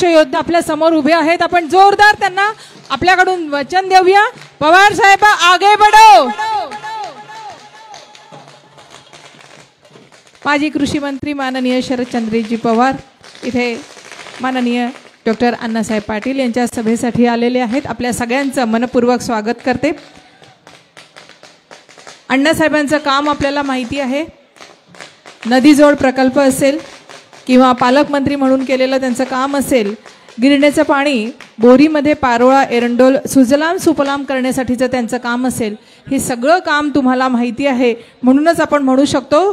योद्धा आपल्या समोर उभे आहेत. आपण जोरदार त्यांना आपल्याकडून वचन देऊया. पवार साहेब आगे बढ़ो. माजी कृषी मंत्री माननीय शरदचंद्रजी पवार इथे माननीय डॉक्टर अण्णासाहेब पाटील यांच्या सभेसाठी आलेले आहेत. आपल्या सगळ्यांचं मनपूर्वक स्वागत करते. अण्णासाहेबांचं काम आपल्याला माहिती आहे. नदीजोड प्रकल्प असेल किंवा पालकमंत्री म्हणून केलेलं त्यांचं काम असेल, गिरणेचं पाणी बोरीमध्ये पारोळा एरंडोल सुजलाम सुफलाम करण्यासाठीचं त्यांचं काम असेल, हे सगळं काम तुम्हाला माहिती आहे. म्हणूनच आपण म्हणू शकतो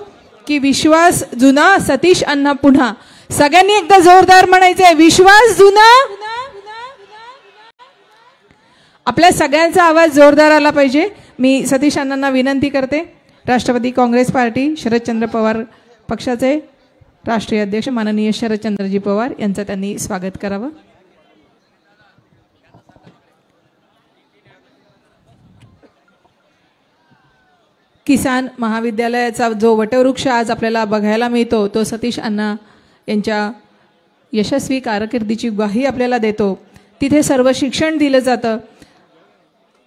की विश्वास जुना सतीश अण्णा पुन्हा. सगळ्यांनी एकदा जोरदार म्हणायचंय, विश्वास जुना. आपल्या सगळ्यांचा आवाज जोरदार आला पाहिजे. मी सतीश अण्णांना विनंती करते, राष्ट्रवादी काँग्रेस पार्टी शरदचंद्र पवार पक्षाचे राष्ट्रीय अध्यक्ष माननीय शरदचंद्रजी पवार यांचं त्यांनी स्वागत करावं. किसान महाविद्यालयाचा जो वटवृक्ष आज आपल्याला बघायला मिळतो तो सतीश अण्णा यांच्या यशस्वी कारकिर्दीची ग्वाही आपल्याला देतो. तिथे सर्व शिक्षण दिलं जातं.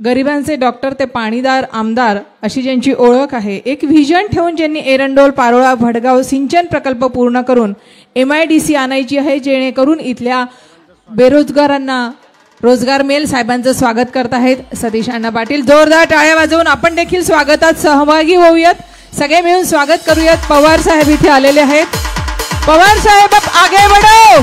गरिबांचे डॉक्टर ते पाणीदार आमदार अशी ज्यांची ओळख आहे, एक व्हिजन ठेवून ज्यांनी एरंडोल पारोळा भडगाव सिंचन प्रकल्प पूर्ण करून MIDC आणायची आहे, जेणेकरून इथल्या बेरोजगारांना रोजगार मिळेल. साहेबांचं स्वागत करत आहेत सतीश अण्णा पाटील. जोरदार टाळ्या वाजवून आपण देखील स्वागतात सहभागी होऊयात. सगळे मिळून स्वागत करूयात. पवार साहेब इथे आलेले आहेत. पवार साहेब आगे बढ़ो.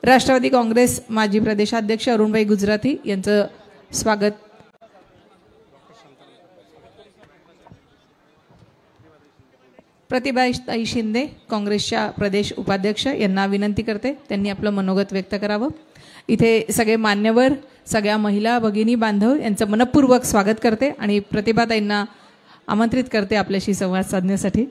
राष्ट्रवादी काँग्रेस माजी प्रदेशाध्यक्ष अरुणभाई गुजराती यांचं स्वागत. प्रतिभाताई शिंदे काँग्रेसच्या प्रदेश उपाध्यक्ष यांना विनंती करते, त्यांनी आपलं मनोगत व्यक्त करावं. इथे सगळे मान्यवर, सगळ्या महिला भगिनी बांधव यांचं मनपूर्वक स्वागत करते आणि प्रतिभाताईंना आमंत्रित करते आपल्याशी संवाद साधण्यासाठी.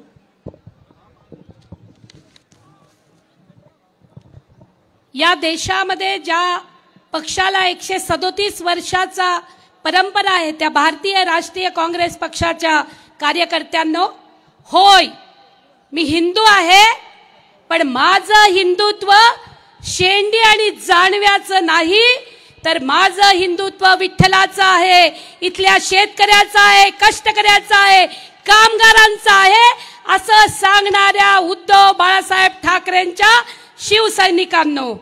या देशामध्ये ज्या पक्षाला 137 वर्षाचा परंपरा आहे त्या भारतीय राष्ट्रीय काँग्रेस पक्षाच्या कार्यकर्त्यांनो, होय मी हिंदू आहे, पण माझं हिंदुत्व शेंडी आणि जानव्याचं नाही, तर माझं हिंदुत्व विठ्ठलाचं आहे, इथल्या शेतकऱ्याचं आहे, कष्टकऱ्याचं आहे, कामगारांचं आहे असं सांगणाऱ्या उद्धव बाळासाहेब ठाकरेंच्या शिवसैनिकांनो,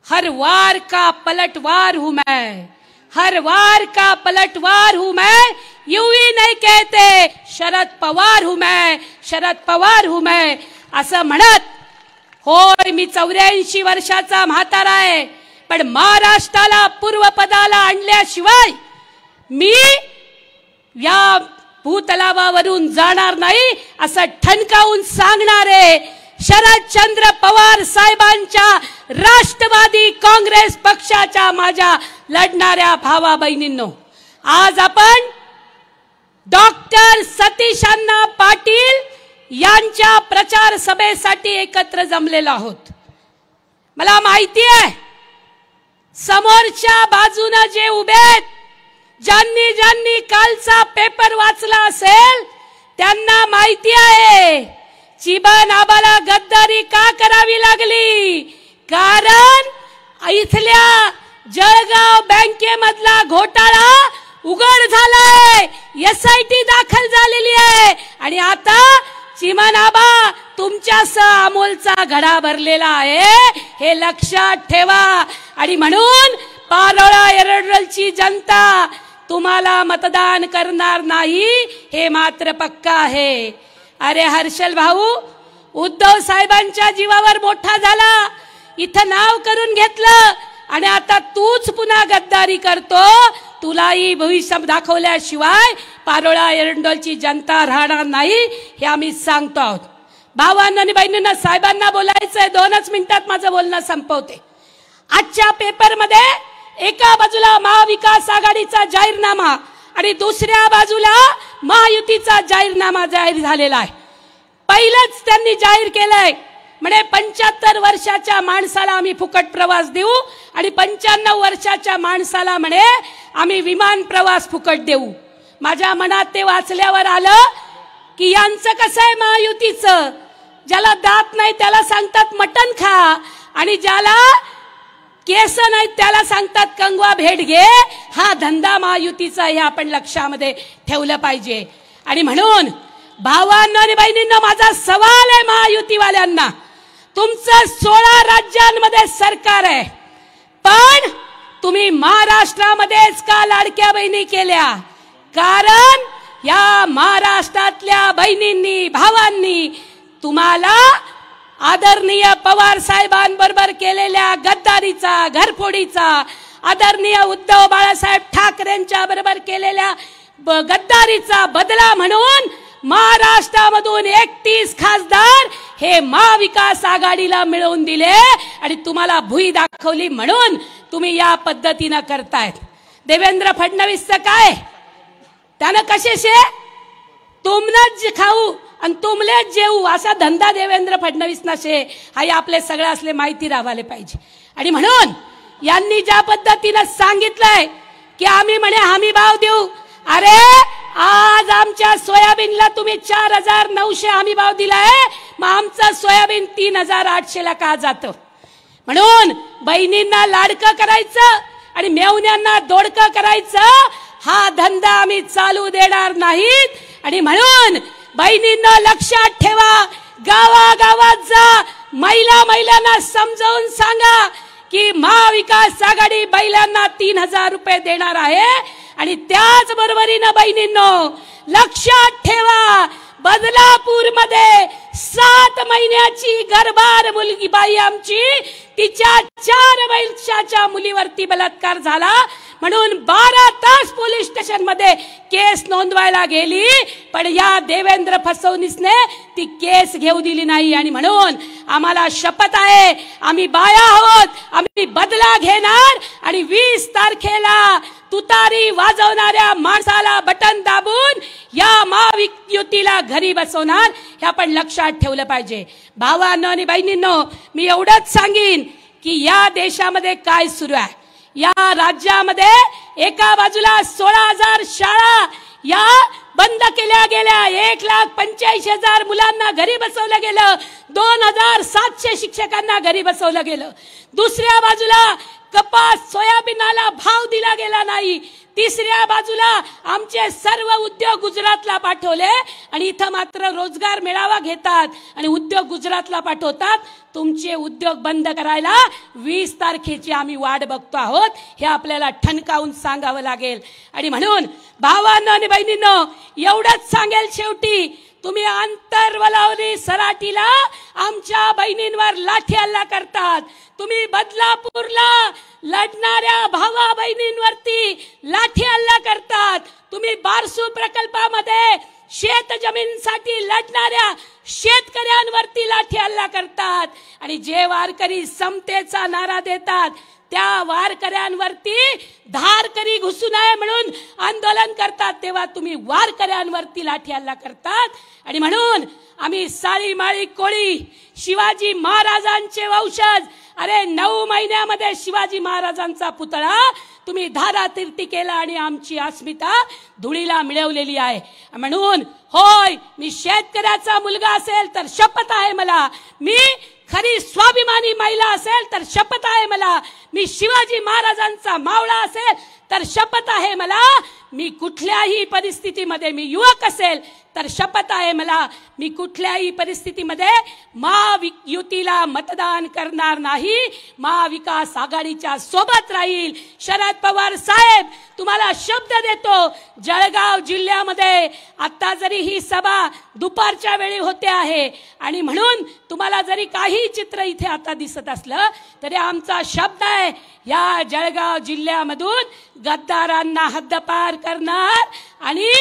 हर वार का पलटवार हूं मैं, हर वार का पलटवार हूं मैं, यूं ही नहीं कहते शरद पवार हूं मैं, शरद पवार हूं मैं असं म्हणत, होय मी 84 वर्षाचा म्हातारा आहे, पण महाराष्ट्राला पूर्वपदाला आणल्याशिवाय मी या भूतलावावरून जाणार नाही असं ठणकावून सांगणारे शरदचंद्र पवार साहेबांच्या राष्ट्रवादी काँग्रेस पक्षाच्या माझ्या लढणाऱ्या भावा बहिणींनो, आज आपण डॉक्टर सतीश अण्णा पाटील यांच्या प्रचार सभेसाठी एकत्र जमलेलो आहोत. मला माहिती आहे समोरच्या बाजूने जे उभे आहेत, ज्यांनी ज्यांनी कालचा पेपर वाचला असेल त्यांना माहिती आहे चिबन आबाला गद्दारी का करावी लागली, कारण इथल्या जळगाव बँकेमधला घोटाळा उघड झालाय, SIT दाखल झालेली आहे आणि आता चिमन आबा तुमच्यासह अमोलचा घडा भरलेला आहे हे लक्षात ठेवा. आणि म्हणून पारोळा एरंडोलची जनता तुम्हाला मतदान करणार नाही हे मात्र पक्का आहे. अरे हर्षल भाऊ, उद्धव साहेबांच्या जीवावर मोठा झाला, इथं नाव करून घेतलं आणि आता तूच पुन्हा गद्दारी करतो. तुलाही भविष्य दाखवल्याशिवाय पारोळा एरंडोलची जनता राहणार नाही हे आम्ही सांगतो आहोत. भावांना आणि बहिणींना साहेबांना बोलायचंय, 2च मिनिटात माझं बोलणं संपवते. आजच्या पेपरमध्ये एका बाजूला महाविकास आघाडीचा जाहीरनामा आणि दुसऱ्या बाजूला महायुतीचा जाहीरनामा जाहीर झालेला आहे. पहिलंच त्यांनी जाहीर केलंय म्हणे 75 वर्षाच्या माणसाला आम्ही फुकट प्रवास देऊ आणि 95 वर्षाच्या माणसाला म्हणे आम्ही विमान प्रवास फुकट देऊ. माझ्या मनात ते वाचल्यावर आलं की यांचं कसं आहे महायुतीचं, ज्याला दात नाही त्याला सांगतात मटण खा आणि ज्याला केस नाहीत त्याला सांगतात कंगवा भेट घे. हा धंदा महायुतीचा हे आपण लक्षामध्ये ठेवलं पाहिजे. आणि म्हणून भावांनो आणि बहिणींनो, माझा सवाल आहे महायुतीवाल्यांना, तुमचं 16 राज्यांमध्ये सरकार आहे, पण तुम्ही महाराष्ट्रामध्येच का लाडक्या बहिणी केल्या? कारण या महाराष्ट्रातल्या बहिणींनी भावांनी तुम्हाला आदरणीय पवार साहेबांबरोबर केलेल्या गद्दारीचा, घरफोडीचा, आदरणीय उद्धव बाळासाहेब ठाकरेंच्या बरोबर केलेल्या गद्दारीचा बदला म्हणून महाराष्ट्रामधून 31 खासदार हे महाविकास आघाडीला मिळवून दिले आणि तुम्हाला भुई दाखवली म्हणून तुम्ही या पद्धतीनं करतायत. देवेंद्र फडणवीसचं काय? त्यानं कशाशे तुमनच खाऊ आणि तुमलेच जेऊ असा धंदा देवेंद्र फडणवीस नशे हा आपले सगळे असले माहिती राहायला पाहिजे. आणि म्हणून यांनी ज्या पद्धतीनं सांगितलंय की आम्ही म्हणे हमी भाव देऊ, अरे आज आमच्या सोयाबीनला तुम्ही 4,900 हमी भाव दिलाय, मग आमचं सोयाबीन 3,800 ला का जातं? म्हणून बहिणींना लाडकं करायचं आणि मेवण्यांना दोडकं करायचं हा धंदा आम्ही चालू देणार नाहीत. आणि म्हणून बहिणींना लक्षात ठेवा, गावागावात जा, महिलांना समजावून सांगा की महाविकास आघाडी महिलांना 3,000 रुपये देणार आहे. आणि त्याच बरोबरीनं बहिणींनो लक्षात ठेवा, बदलापूरमध्ये 7 महिन्याची गर्भार मुलगी बाई आमची, तिच्या 4 वर्षाच्या मुलीवरती बलात्कार झाला म्हणून 12 तास पोलीस स्टेशन मध्ये केस नोंदवायला गेली, पण या देवेंद्र फडणवीसने ती केस घेऊ दिली नाही. आणि म्हणून आम्हाला शपथ आहे, आम्ही बाया आहोत, आम्ही बदला घेणार आणि 20 तारखेला तुतारी वाजवणाऱ्या माणसाला बटन दाबून या महायुतीला घरी बसवणार. हे आपण लक्षात ठेवलं पाहिजे. भावांनो आणि बहिणींनो, मी एवढंच सांगीन की या देशामध्ये काय सुरू आहे, या राज्यामध्ये एका बाजूला 16,000 शाळा या बंद केल्या गेल्या, 1,85,000 मुलांना घरी बसवलं गेलं, 2,700 शिक्षकांना घरी बसवलं गेलं. दुसऱ्या बाजूला कपास सोयाबीनला भाव दिला गेला नाही. तिसऱ्या बाजूला आमचे सर्व उद्योग गुजरातला पाठवले आणि इथं मात्र रोजगार मेळावा घेतात आणि उद्योग गुजरातला पाठवतात. तुमचे उद्योग बंद करायला 20 तारखेची आम्ही वाट बघतो आहोत, हे आपल्याला ठणकावून सांगावं लागेल. आणि म्हणून भावांनो आणि बहिणींनो एवढंच सांगेल शेवटी, तुम्ही आंतरवलावली सराटीला आमच्या बहिणींवर लाठी हल्ला करतात, तुम्ही बदलापूरला लढणाऱ्या भावा बहिणींवरती लाठी हल्ला करतात, तुम्ही बारसू प्रकल्पामध्ये शेत जमीनसाठी लढणाऱ्या शेतकऱ्यांवरती लाठी हल्ला करतात आणि जे वारकरी समतेचा नारा देतात त्या वारकऱ्यांवरती धारकरी घुसू नये म्हणून आंदोलन करतात, तेव्हा तुम्ही वारकऱ्यांवरती लाठी हल्ला करतात. आणि म्हणून आम्ही साळी माळी कोळी शिवाजी महाराजांचे वंशज, अरे 9 महिन्यामध्ये शिवाजी महाराजांचा पुतळा तुम्ही धारातीर्थी केला आणि आमची अस्मिता धुळीला मिळवलेली आहे. म्हणून होय, मी शेतकऱ्याचा मुलगा असेल तर शपथ आहे मला, मी खरी स्वाभिमानी महिला असेल तर शपथ आहे मला, मी शिवाजी महाराजांचा मावळा असेल तर शपथ आहे मला, मी कुठल्याही परिस्थितीमध्ये, मी युवक असेल तर शपथ आहे मला, मी कुठल्याही परिस्थितीमध्ये महायुतीला मतदान करणार नाही, महाविकास आघाडीच्या सोबत राहील. शरद पवार साहेब, तुम्हाला शब्द देतो, जळगाव जिल्ह्यामध्ये आता जरी ही सभा दुपारच्या वेळी होते आहे आणि म्हणून तुम्हाला जरी काही चित्र इथे आता दिसत असलं तरी आमचा शब्द आहे, या जळगाव जिल्ह्यामधून गद्दारांना हद्दपार करणार आणि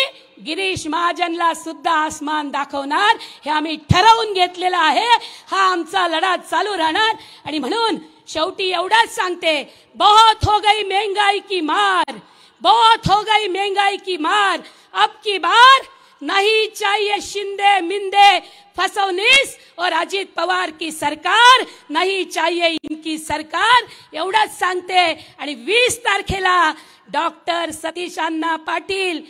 गिरीश महाजनला सुद्धा आसमान दाखवणार, हे आम्ही ठरवून घेतलेलं आहे. हा आमचा लढा चालू राहणार. आणि म्हणून शेवटी एवढंच सांगते, बहुत हो गई महंगाई की मार, बहुत हो गई महंगाई की मार, अब की बार नहीं चाहिए शिंदे मिंदे फसवणीस और अजित पवार की सरकार, नहीं चाहिए इनकी सरकार, एवढंच सांगते. आणि 20 तारखेला डॉक्टर सतीश अण्णा पाटील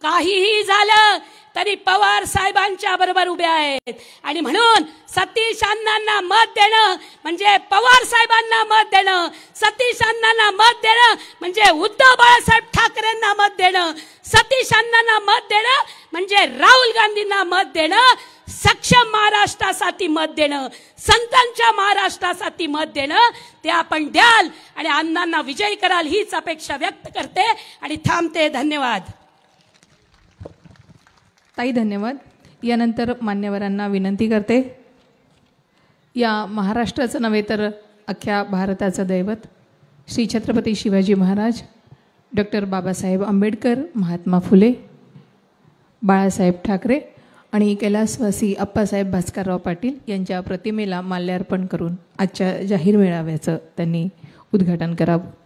काहीही झालं तरी पवार साहेबांच्या बरोबर उभे आहेत. आणि म्हणून सतीश अण्णांना मत देणं म्हणजे पवार साहेबांना मत देणं, सतीश अण्णांना मत देणं म्हणजे उद्धव बाळासाहेब ठाकरेंना मत देणं, सतीश अण्णांना मत देणं म्हणजे राहुल गांधींना मत देणं, सक्षम महाराष्ट्रासाठी मत देणं, संतांच्या महाराष्ट्रासाठी मत देणं, ते आपण द्याल आणि अण्णांना विजयी कराल हीच अपेक्षा व्यक्त करते आणि थांबते. धन्यवाद. ताई धन्यवाद. यानंतर मान्यवरांना विनंती करते, या महाराष्ट्राचं नव्हे तर अख्ख्या भारताचं दैवत श्री छत्रपती शिवाजी महाराज, डॉक्टर बाबासाहेब आंबेडकर, महात्मा फुले, बाळासाहेब ठाकरे आणि कैलासवासी अप्पासाहेब भास्करराव पाटील यांच्या प्रतिमेला माल्यार्पण करून आजच्या जाहीर मेळाव्याचं त्यांनी उद्घाटन करावं.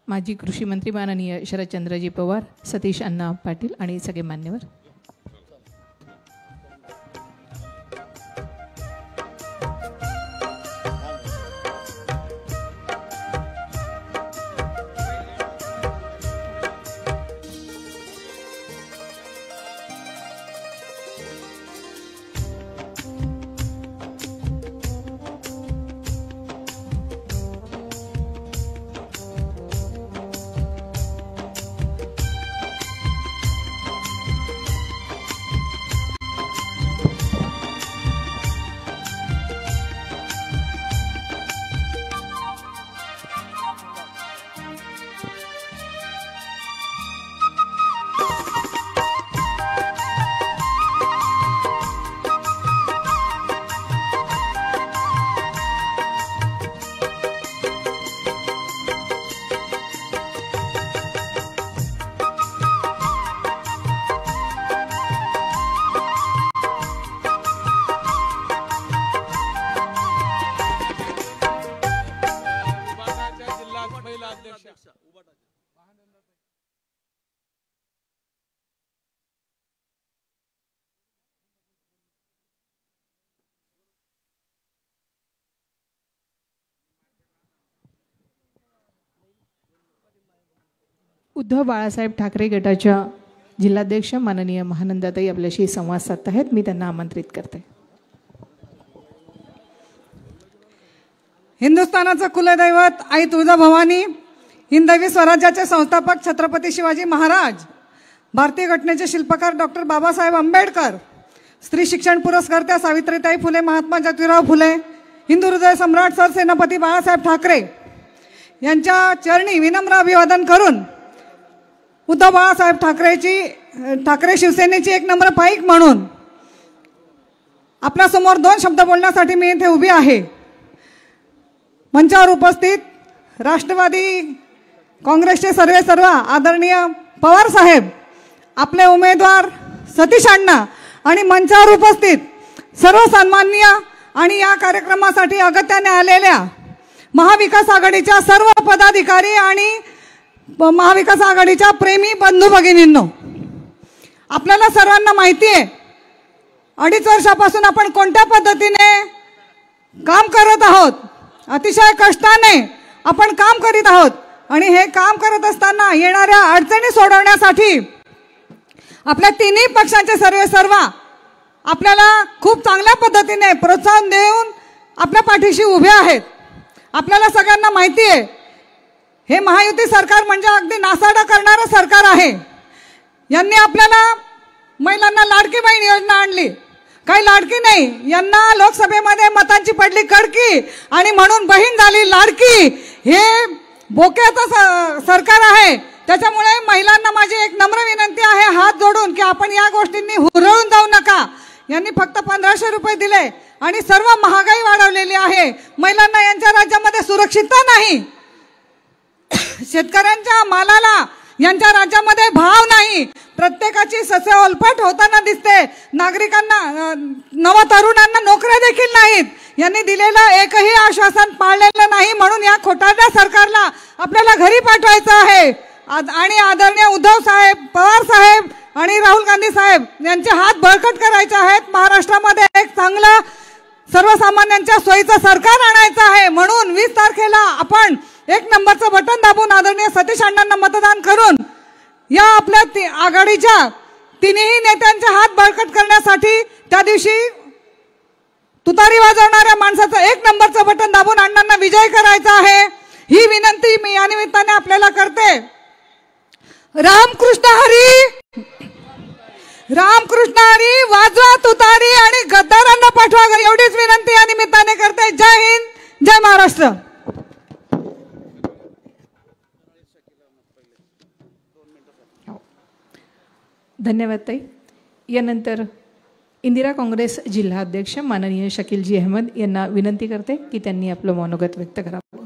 माजी कृषी मंत्री माननीय शरदचंद्रजी पवार, सतीश अण्णा पाटील आणि सगळे मान्यवर. उद्धव बाळासाहेब ठाकरे गटाच्या जिल्हाध्यक्ष माननीय महानंदाताई आपल्याशी संवाद साधत आहेत. मी त्यांना आमंत्रित करते. हिंदुस्थानाचं कुलदैवत आई तुळजाभवानी, हिंदवी स्वराज्याचे संस्थापक छत्रपती शिवाजी महाराज, भारतीय घटनेचे शिल्पकार डॉक्टर बाबासाहेब आंबेडकर, स्त्री शिक्षण पुरस्कर्त्या सावित्रीताई फुले, महात्मा ज्योतिराव फुले, हिंदू हृदय सम्राट सरसेनापती बाळासाहेब ठाकरे यांच्या चरणी विनम्र अभिवादन करून उद्धव बाळासाहेब ठाकरे शिवसेनेची एक नम्र पाईक म्हणून आपल्यासमोर 2 शब्द बोलण्यासाठी मी इथे उभी आहे. मंचावर उपस्थित राष्ट्रवादी काँग्रेसचे सर्व आदरणीय पवार साहेब, आपले उमेदवार सतीश अण्णा आणि मंचावर उपस्थित सर्व सन्माननीय आणि या कार्यक्रमासाठी अगत्याने आलेल्या महाविकास आघाडीच्या सर्व पदाधिकारी आणि महाविकास आघाडीच्या प्रेमी बंधू भगिनींनो, आपल्याला सर्वांना माहिती आहे 2.5 वर्षापासून आपण कोणत्या पद्धतीने काम करत आहोत. अतिशय कष्टाने आपण काम करीत आहोत आणि हे काम करत असताना येणाऱ्या अडचणी सोडवण्यासाठी आपल्या तिन्ही पक्षांचे सर्व आपल्याला खूप चांगल्या पद्धतीने प्रोत्साहन देऊन आपल्या पाठीशी उभे आहेत. आपल्याला सगळ्यांना माहिती आहे हे महायुती सरकार म्हणजे अगदी नासाडा करणारं सरकार आहे. यांनी आपल्याला महिलांना लाडकी बहीण योजना आणली, काही लाडकी नाही, यांना लोकसभेमध्ये मतांची पडली कडकी आणि म्हणून बहीण झाली लाडकी. हे बोक्याचं सरकार आहे. त्याच्यामुळे महिलांना माझी एक नम्र विनंती आहे हात जोडून की आपण या गोष्टींनी हुरळून जाऊ नका. यांनी फक्त 1500 रुपये दिले आणि सर्व महागाई वाढवलेली आहे. महिलांना यांच्या राज्यामध्ये सुरक्षितता नाही, शेतकऱ्यांच्या मालाला यांच्या राज्यामध्ये भाव नाही, प्रत्येकाची ससे ओलपट होताना दिसते, नागरिकांना नव तरुणांना नोकऱ्या देखील नाहीत. यांनी दिलेलं एकही आश्वासन पाळलेलं नाही म्हणून या खोटारड्या सरकारला आपल्याला घरी पाठवायचं आहे. आणि आदरणीय उद्धव साहेब, पवार साहेब आणि राहुल गांधी साहेब यांचे हात बळकट करायचे आहेत. महाराष्ट्रामध्ये एक चांगलं सर्वसामान्यांच्या सोयीचं सरकार आणायचं आहे. म्हणून 20 तारखेला आपण 1 नंबरचं बटन दाबून आदरणीय सतीश अण्णांना मतदान करून या आपल्या आघाडीच्या तिन्ही नेत्यांचे हात बळकट करण्यासाठी त्या दिवशी तुतारी वाजवणाऱ्या माणसाचं 1 नंबरचं बटन दाबून अण्णांना विजय करायचा आहे. ही विनंती मी या निमित्ताने आपल्याला करते. रामकृष्ण हरी, रामकृष्ण हरी. वाजवा तुतारी आणि गद्दारांना पाठवा, एवढीच विनंती या निमित्ताने करते. जय हिंद, जय महाराष्ट्र. धन्यवाद ताई. यानंतर इंदिरा काँग्रेस जिल्हा अध्यक्ष माननीय शकीलजी अहमद यांना विनंती करते की त्यांनी आपलं मनोगत व्यक्त करावं.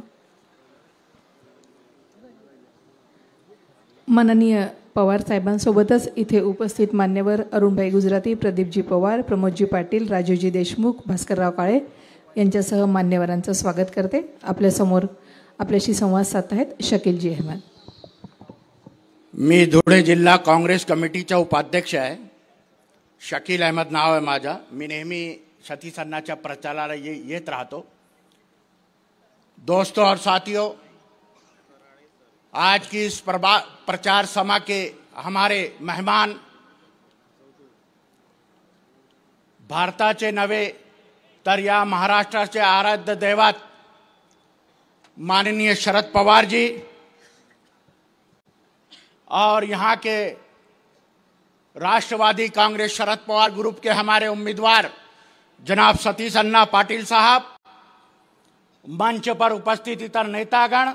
माननीय पवार साहेबांसोबतच इथे उपस्थित मान्यवर अरुणभाई गुजराती, प्रदीपजी पवार, प्रमोदजी पाटील, राजूजी देशमुख, भास्करराव काळे यांच्यासह मान्यवरांचं स्वागत करते. आपल्यासमोर आपल्याशी संवाद साधत आहेत शकीलजी अहमद. मी धुळे जिल्हा काँग्रेस कमिटीचा उपाध्यक्ष आहे. शकील अहमद नाव आहे माझा. मी नेहमी सतीश अन्नाच्या प्रचाराला येत राहतो. दोस्तों और साथियों, आज की इस प्रचार सभा के हमारे मेहमान भारताचे नवे तर या महाराष्ट्राचे आराध्य दैवत माननीय शरद पवार जी और यहाँ के राष्ट्रवादी कांग्रेस शरद पवार ग्रुप के हमारे उम्मीदवार जनाब सतीश अन्ना पाटिल साहब, मंच पर उपस्थित इतर नेतागण,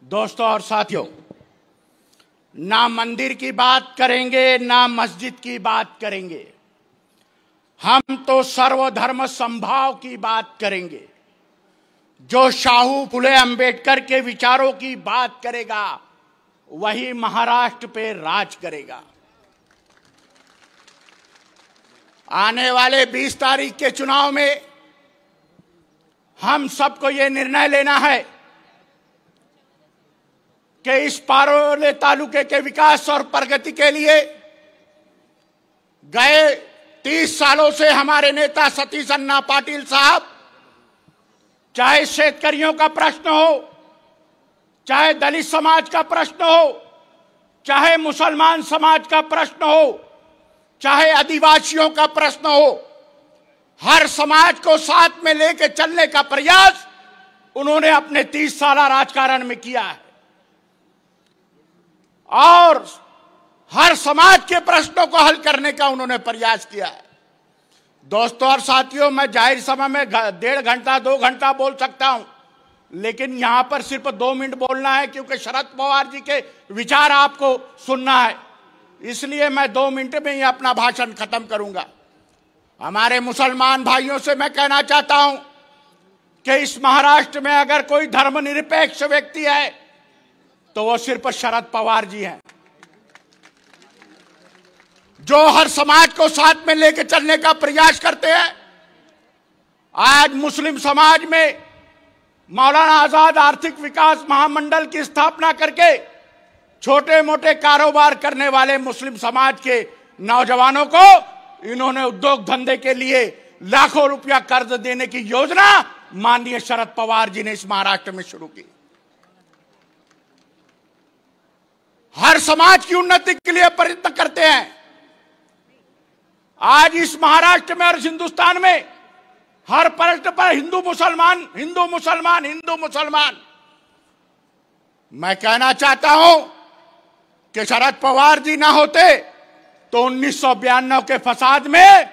दोस्तों और साथियों, ना मंदिर की बात करेंगे ना मस्जिद की बात करेंगे, हम तो सर्वधर्म समभाव की बात करेंगे. जो शाहू फुले अंबेडकर के विचारों की बात करेगा वही महाराष्ट्र पे राज करेगा. आने वाले 20 तारीख के चुनाव में हम सबको ये निर्णय लेना है कि इस पारोले तालुके के विकास और प्रगति के लिए गए 30 सालों से हमारे नेता सतीश अन्ना पाटिल साहब, चाहे शेतकरियों का प्रश्न हो, चाहे दलित समाज का प्रश्न हो, चाहे मुसलमान समाज का प्रश्न हो, चाहे आदिवासियों का प्रश्न हो, हर समाज को साथ में लेकर चलने का प्रयास उन्होंने अपने 30 साल राजकारण में किया है और हर समाज के प्रश्नों को हल करने का उन्होंने प्रयास किया है. दोस्तों और साथियों, मैं जाहिर सभा में 1.5 घंटा 2 घंटा बोल सकता हूं, लेकिन यहां पर सिर्फ 2 मिनट बोलना है क्योंकि शरद पवार जी के विचार आपको सुनना है. इसलिए मैं 2 मिनट में ही अपना भाषण खत्म करूंगा. हमारे मुसलमान भाइयों से मैं कहना चाहता हूं कि इस महाराष्ट्र में अगर कोई धर्मनिरपेक्ष व्यक्ति है तो वो सिर्फ शरद पवार जी हैं, जो हर समाज को साथ में लेकर चलने का प्रयास करते हैं. आज मुस्लिम समाज में मौलाना आजाद आर्थिक विकास महामंडल की स्थापना करके छोटे मोटे कारोबार करने वाले मुस्लिम समाज के नौजवानों को इन्होंने उद्योग धंधे के लिए लाखों रुपया कर्ज देने की योजना माननीय शरद पवार जी ने इस महाराष्ट्र में शुरू की. हर समाज की उन्नति के लिए प्रयत्न करते हैं. आज इस महाराष्ट्र में और हिंदुस्तान में हर पलट पर हिंदू मुसलमान, हिंदू मुसलमान, हिंदू मुसलमान. मैं कहना चाहता हूं कि शरद पवार जी ना होते तो 1992 के फसाद में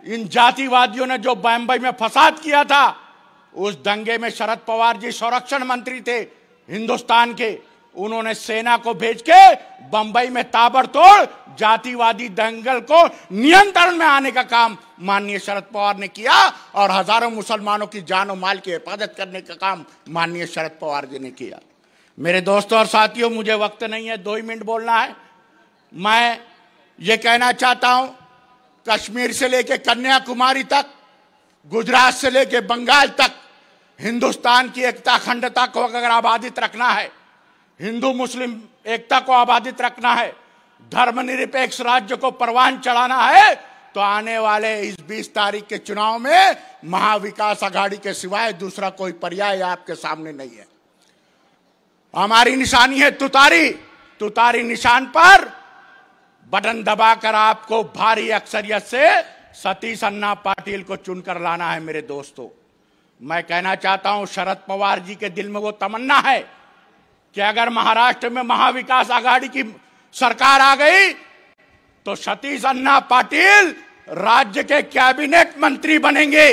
इन जातिवादियों ने जो बम्बई में फसाद किया था, उस दंगे में शरद पवार जी संरक्षण मंत्री थे हिंदुस्तान के. उन्होंने सेना को भेज के बंबई में ताबड़तोड़ जातिवादी दंगल को नियंत्रण में आने का काम माननीय शरद पवार ने किया और हजारों मुसलमानों की जान और माल की हिफाजत करने का काम माननीय शरद पवार जी ने किया. मेरे दोस्तों और साथियों, मुझे वक्त नहीं है, 2 ही मिनट बोलना है. मैं ये कहना चाहता हूं, कश्मीर से लेकर कन्याकुमारी तक, गुजरात से लेकर बंगाल तक हिंदुस्तान की एकता अखंडता को अगर आबादित रखना है हिंदू मुस्लिम एकता को आबादित रखना है, धर्मनिरपेक्ष राज्य को परवान चढ़ाना है, तो आने वाले इस 20 तारीख के चुनाव में महाविकास आघाड़ी के सिवाय दूसरा कोई पर्याय आपके सामने नहीं है। हमारी निशानी है तुतारी। तुतारी निशान पर बटन दबाकर आपको भारी अक्सरियत से सतीश अन्ना पाटिल को चुनकर लाना है। मेरे दोस्तों, मैं कहना चाहता हूं, शरद पवार जी के दिल में वो तमन्ना है कि अगर महाराष्ट्र में महाविकास आघाड़ी की सरकार आ गई तो सतीश अन्ना पाटिल राज्य के कैबिनेट मंत्री बनेंगे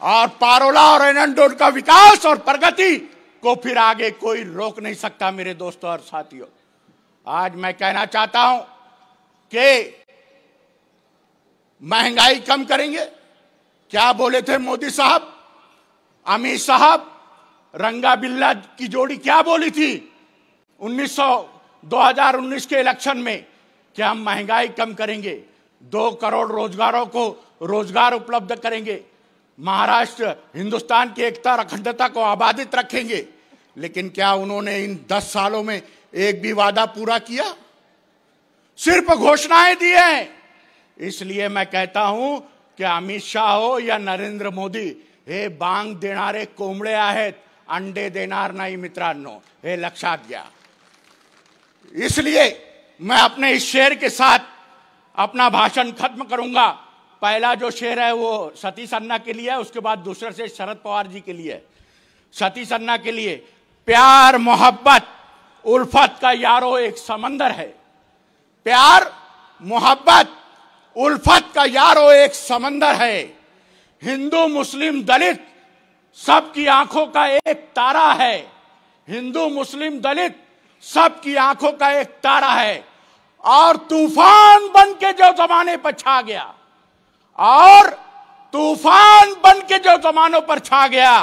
और पारोला और एनंडोर का विकास और प्रगति को फिर आगे कोई रोक नहीं सकता। मेरे दोस्तों और साथियों, आज मैं कहना चाहता हूं कि महंगाई कम करेंगे। क्या बोले थे मोदी साहब, अमित साहब, रंगा बिल्ला की जोड़ी क्या बोली थी 2019 के इलेक्शन में कि हम महंगाई कम करेंगे, 2 करोड़ रोजगारों को रोजगार उपलब्ध करेंगे, महाराष्ट्र हिंदुस्तान की एकता और अखंडता को आबादित रखेंगे। लेकिन क्या उन्होंने इन 10 सालों में एक भी वादा पूरा किया? सिर्फ घोषणाएं दी हैं। इसलिए मैं कहता हूं कि अमित शाह हो या नरेंद्र मोदी, हे बांग देणारे कोंबडे आहेत, अंडे देणार नाही मित्रांनो, हे लक्षात घ्या। इसलिए मैं अपने इस शेर के साथ अपना भाषण खत्म करूंगा। पहला जो शेर है वो सतीश अन्ना के लिए है, उसके बाद दूसरा शेर शरद पवार जी के लिए है। सतीश अन्ना के लिए, प्यार मोहब्बत उल्फत का यारो एक समंदर है। प्यार मोहब्बत उल्फत का यारो एक समंदर है। हिंदू मुस्लिम दलित सबकी आंखों का एक तारा है। हिंदू मुस्लिम दलित सबकी आंखों का एक तारा है। और तूफान बन के जो जमाने पर छा गया, और तूफान बन के जो जमानों पर छा गया,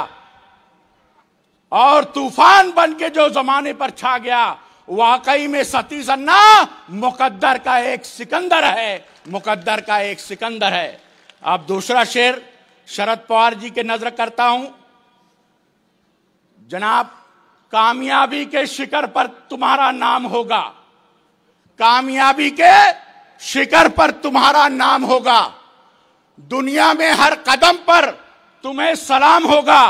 और तूफान बन के जो जमाने पर छा गया, वाकई में सतीश अन्ना मुकद्दर का एक सिकंदर है, मुकद्दर का एक सिकंदर है। अब दूसरा शेर शरद पवार जी के नजर करता हूं। जनाब, कामयाबी के शिखर पर तुम्हारा नाम होगा, कामयाबी के शिखर पर तुम्हारा नाम होगा, दुनिया में हर कदम पर तुम्हें सलाम होगा।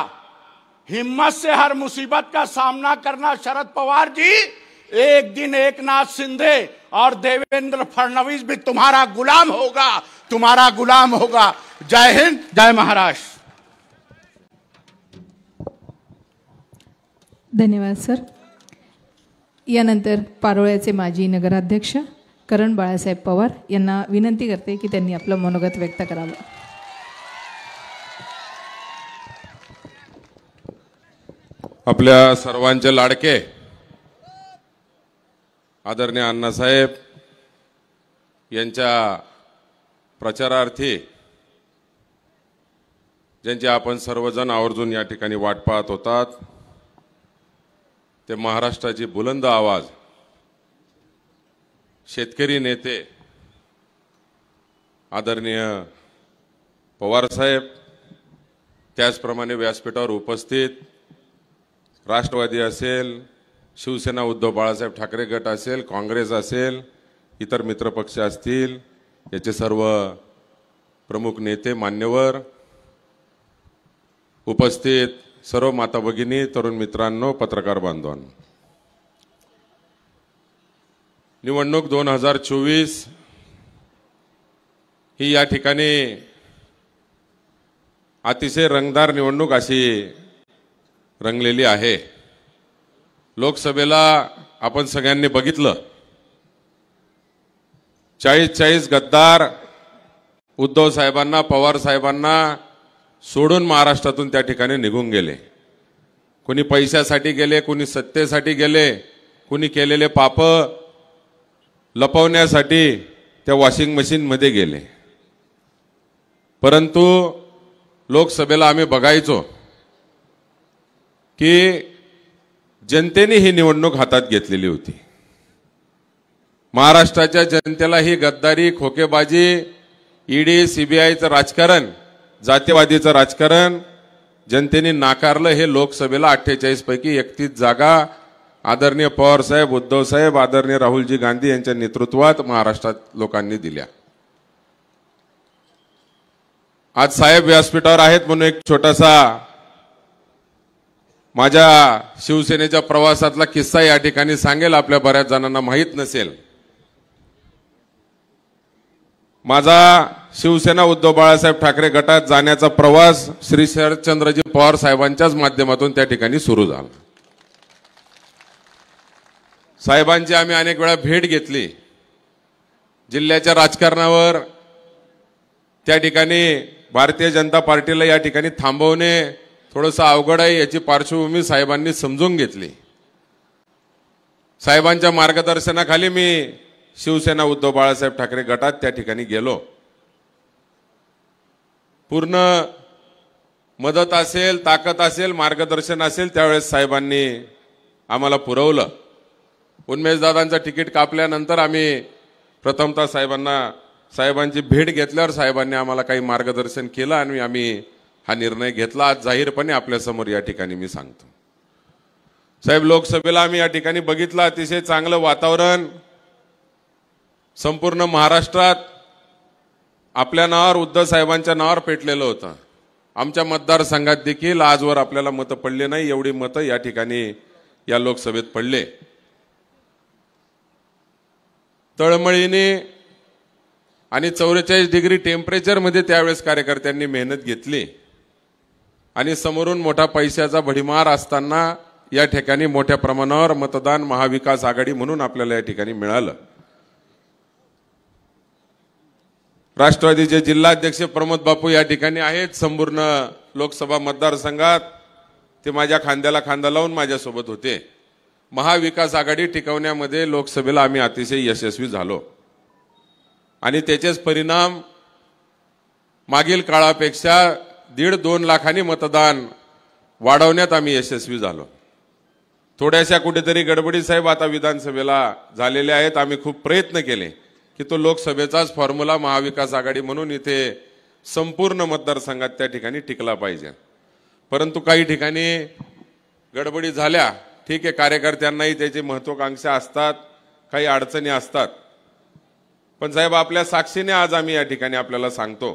हिम्मत से हर मुसीबत का सामना करना शरद पवार जी, एक दिन एकनाथ शिंदे और देवेंद्र फडणवीस भी तुम्हारा गुलाम होगा, तुम्हारा गुलाम होगा। जय हिंद, जय महाराष्ट्र। धन्यवाद सर। यानंतर पारोळ्याचे माजी नगराध्यक्ष करण बाळासाहेब पवार यांना विनंती करते की त्यांनी आपलं मनोगत व्यक्त करावं। आपल्या सर्वांचे लाडके आदरणीय अण्णासाहेब यांच्या प्रचारार्थी ज्यांची आपण सर्वजण आवर्जून या ठिकाणी वाट पाहत होतात, ते महाराष्ट्राची बुलंद आवाज शेतकरी नेते आदरणीय पवार साहेब, त्याचप्रमाणे व्यासपीठावर उपस्थित राष्ट्रवादी असेल, शिवसेना उद्धव बाळासाहेब ठाकरे गट असेल, काँग्रेस असेल, इतर मित्रपक्ष असतील, याचे सर्व प्रमुख नेते, मान्यवर, उपस्थित सर्व माता भगिनी, तरुण मित्रांनो, पत्रकार बांधवांनो, निवडणूक 2024 ही या ठिकाणी अतिशय रंगदार निवडणूक अशी रंगलेली आहे। लोकसभेला आपण सगळ्यांनी बघितलं, 40 गद्दार उद्धव साहेबांना, पवार साहेबांना सोडून महाराष्ट्रातून त्या ठिकाणी निघून गेले। कोणी पैशासाठी गेले, कोणी सत्तेसाठी गेले, कोणी केलेले पाप लपवण्यासाठी त्या वॉशिंग मशीन मध्ये गेले। परंतु लोकसभेला आम्ही बघायचो की जनतेने ही निवडणूक हातात घेतलेली होती। महाराष्ट्राच्या जनतेला ही गद्दारी, खोकेबाजी, ईडी, सीबीआयचं राजकारण, जातीवादीचं राजकारण जनतेने नाकारलं हे लोकसभेला 48 पैकी 31 जागा आदरणीय पवार साहेब, उद्धव साहेब, आदरणीय राहुलजी गांधी यांच्या नेतृत्वात महाराष्ट्रात लोकांनी दिल्या। आज साहेब व्यासपीठावर आहेत म्हणून एक छोटासा माझ्या शिवसेनेच्या प्रवासातला किस्सा या ठिकाणी सांगेल, आपल्या बऱ्याच जणांना माहित नसेल। माझा शिवसेना उद्धव बाळासाहेब ठाकरे गटात जाण्याचा प्रवास श्री शरदचंद्रजी पवार साहेबांच्याच माध्यमातून त्या ठिकाणी सुरू झाला। साहेबांची आम्ही अनेक वेळा भेट घेतली। जिल्ह्याच्या राजकारणावर त्या ठिकाणी भारतीय जनता पार्टीला या ठिकाणी थांबवणे थोडंसं अवघड आहे याची पार्श्वभूमी साहेबांनी समजून घेतली। साहेबांच्या मार्गदर्शनाखाली मी शिवसेना उद्धव बाळासाहेब ठाकरे गटात त्या ठिकाणी गेलो। पूर्ण मदत असेल, ताकद असेल, मार्गदर्शन असेल त्यावेळेस साहेबांनी आम्हाला पुरवलं। उन्मेषदादांचं तिकीट कापल्यानंतर आम्ही प्रथमतः साहेबांची भेट घेतल्यावर साहेबांनी आम्हाला काही मार्गदर्शन केलं आणि आम्ही हा निर्णय घेतला। आज जाहीरपणे आपल्या समोर या ठिकाणी मी सांगतो। साहेब, लोकसभेला आम्ही या ठिकाणी बघितलं अतिशय चांगलं वातावरण संपूर्ण महाराष्ट्रात आपल्या नावावर, उद्धव साहेबांच्या नावावर पेटलेलं होतं। आमच्या मतदारसंघात देखील आजवर आपल्याला मतं पडले नाही एवढी मतं या ठिकाणी या लोकसभेत पडले। तळमळीने आणि 44 डिग्री टेम्परेचर मध्ये त्यावेळेस कार्यकर्त्यांनी मेहनत घेतली आणि समोरून मोठा पैशाचा भडीमार असताना या ठिकाणी मोठ्या प्रमाणावर मतदान महाविकास आघाडी म्हणून आपल्याला या ठिकाणी मिळालं। राष्ट्रवादीचे जिल्हाध्यक्ष प्रमोद बापू या ठिकाणी आहेत संपूर्ण लोकसभा मतदारसंघात, ते माझ्या खांद्याला खांदा लावून माझ्यासोबत होते। महाविकास आघाडी टिकवण्यामध्ये लोकसभेला आम्ही अतिशय यशस्वी झालो आणि त्याचेच परिणाम मागील काळापेक्षा 1.5-2 लाखांनी मतदान वाढवण्यात आम्ही यशस्वी झालो। थोड्याशा कुठेतरी गडबडी साहेब आता विधानसभेला झालेल्या आहेत। आम्ही खूप प्रयत्न केले की तो लोकसभेचाच फॉर्म्युला महाविकास आघाडी म्हणून इथे संपूर्ण मतदारसंघात त्या ठिकाणी टिकला पाहिजे, परंतु काही ठिकाणी गडबडी झाल्या। ठीक आहे, कार्यकर्त्यांनाही त्याची महत्वाकांक्षा असतात, काही अडचणी असतात, पण साहेब आपल्या साक्षीने आज आम्ही या ठिकाणी आपल्याला सांगतो,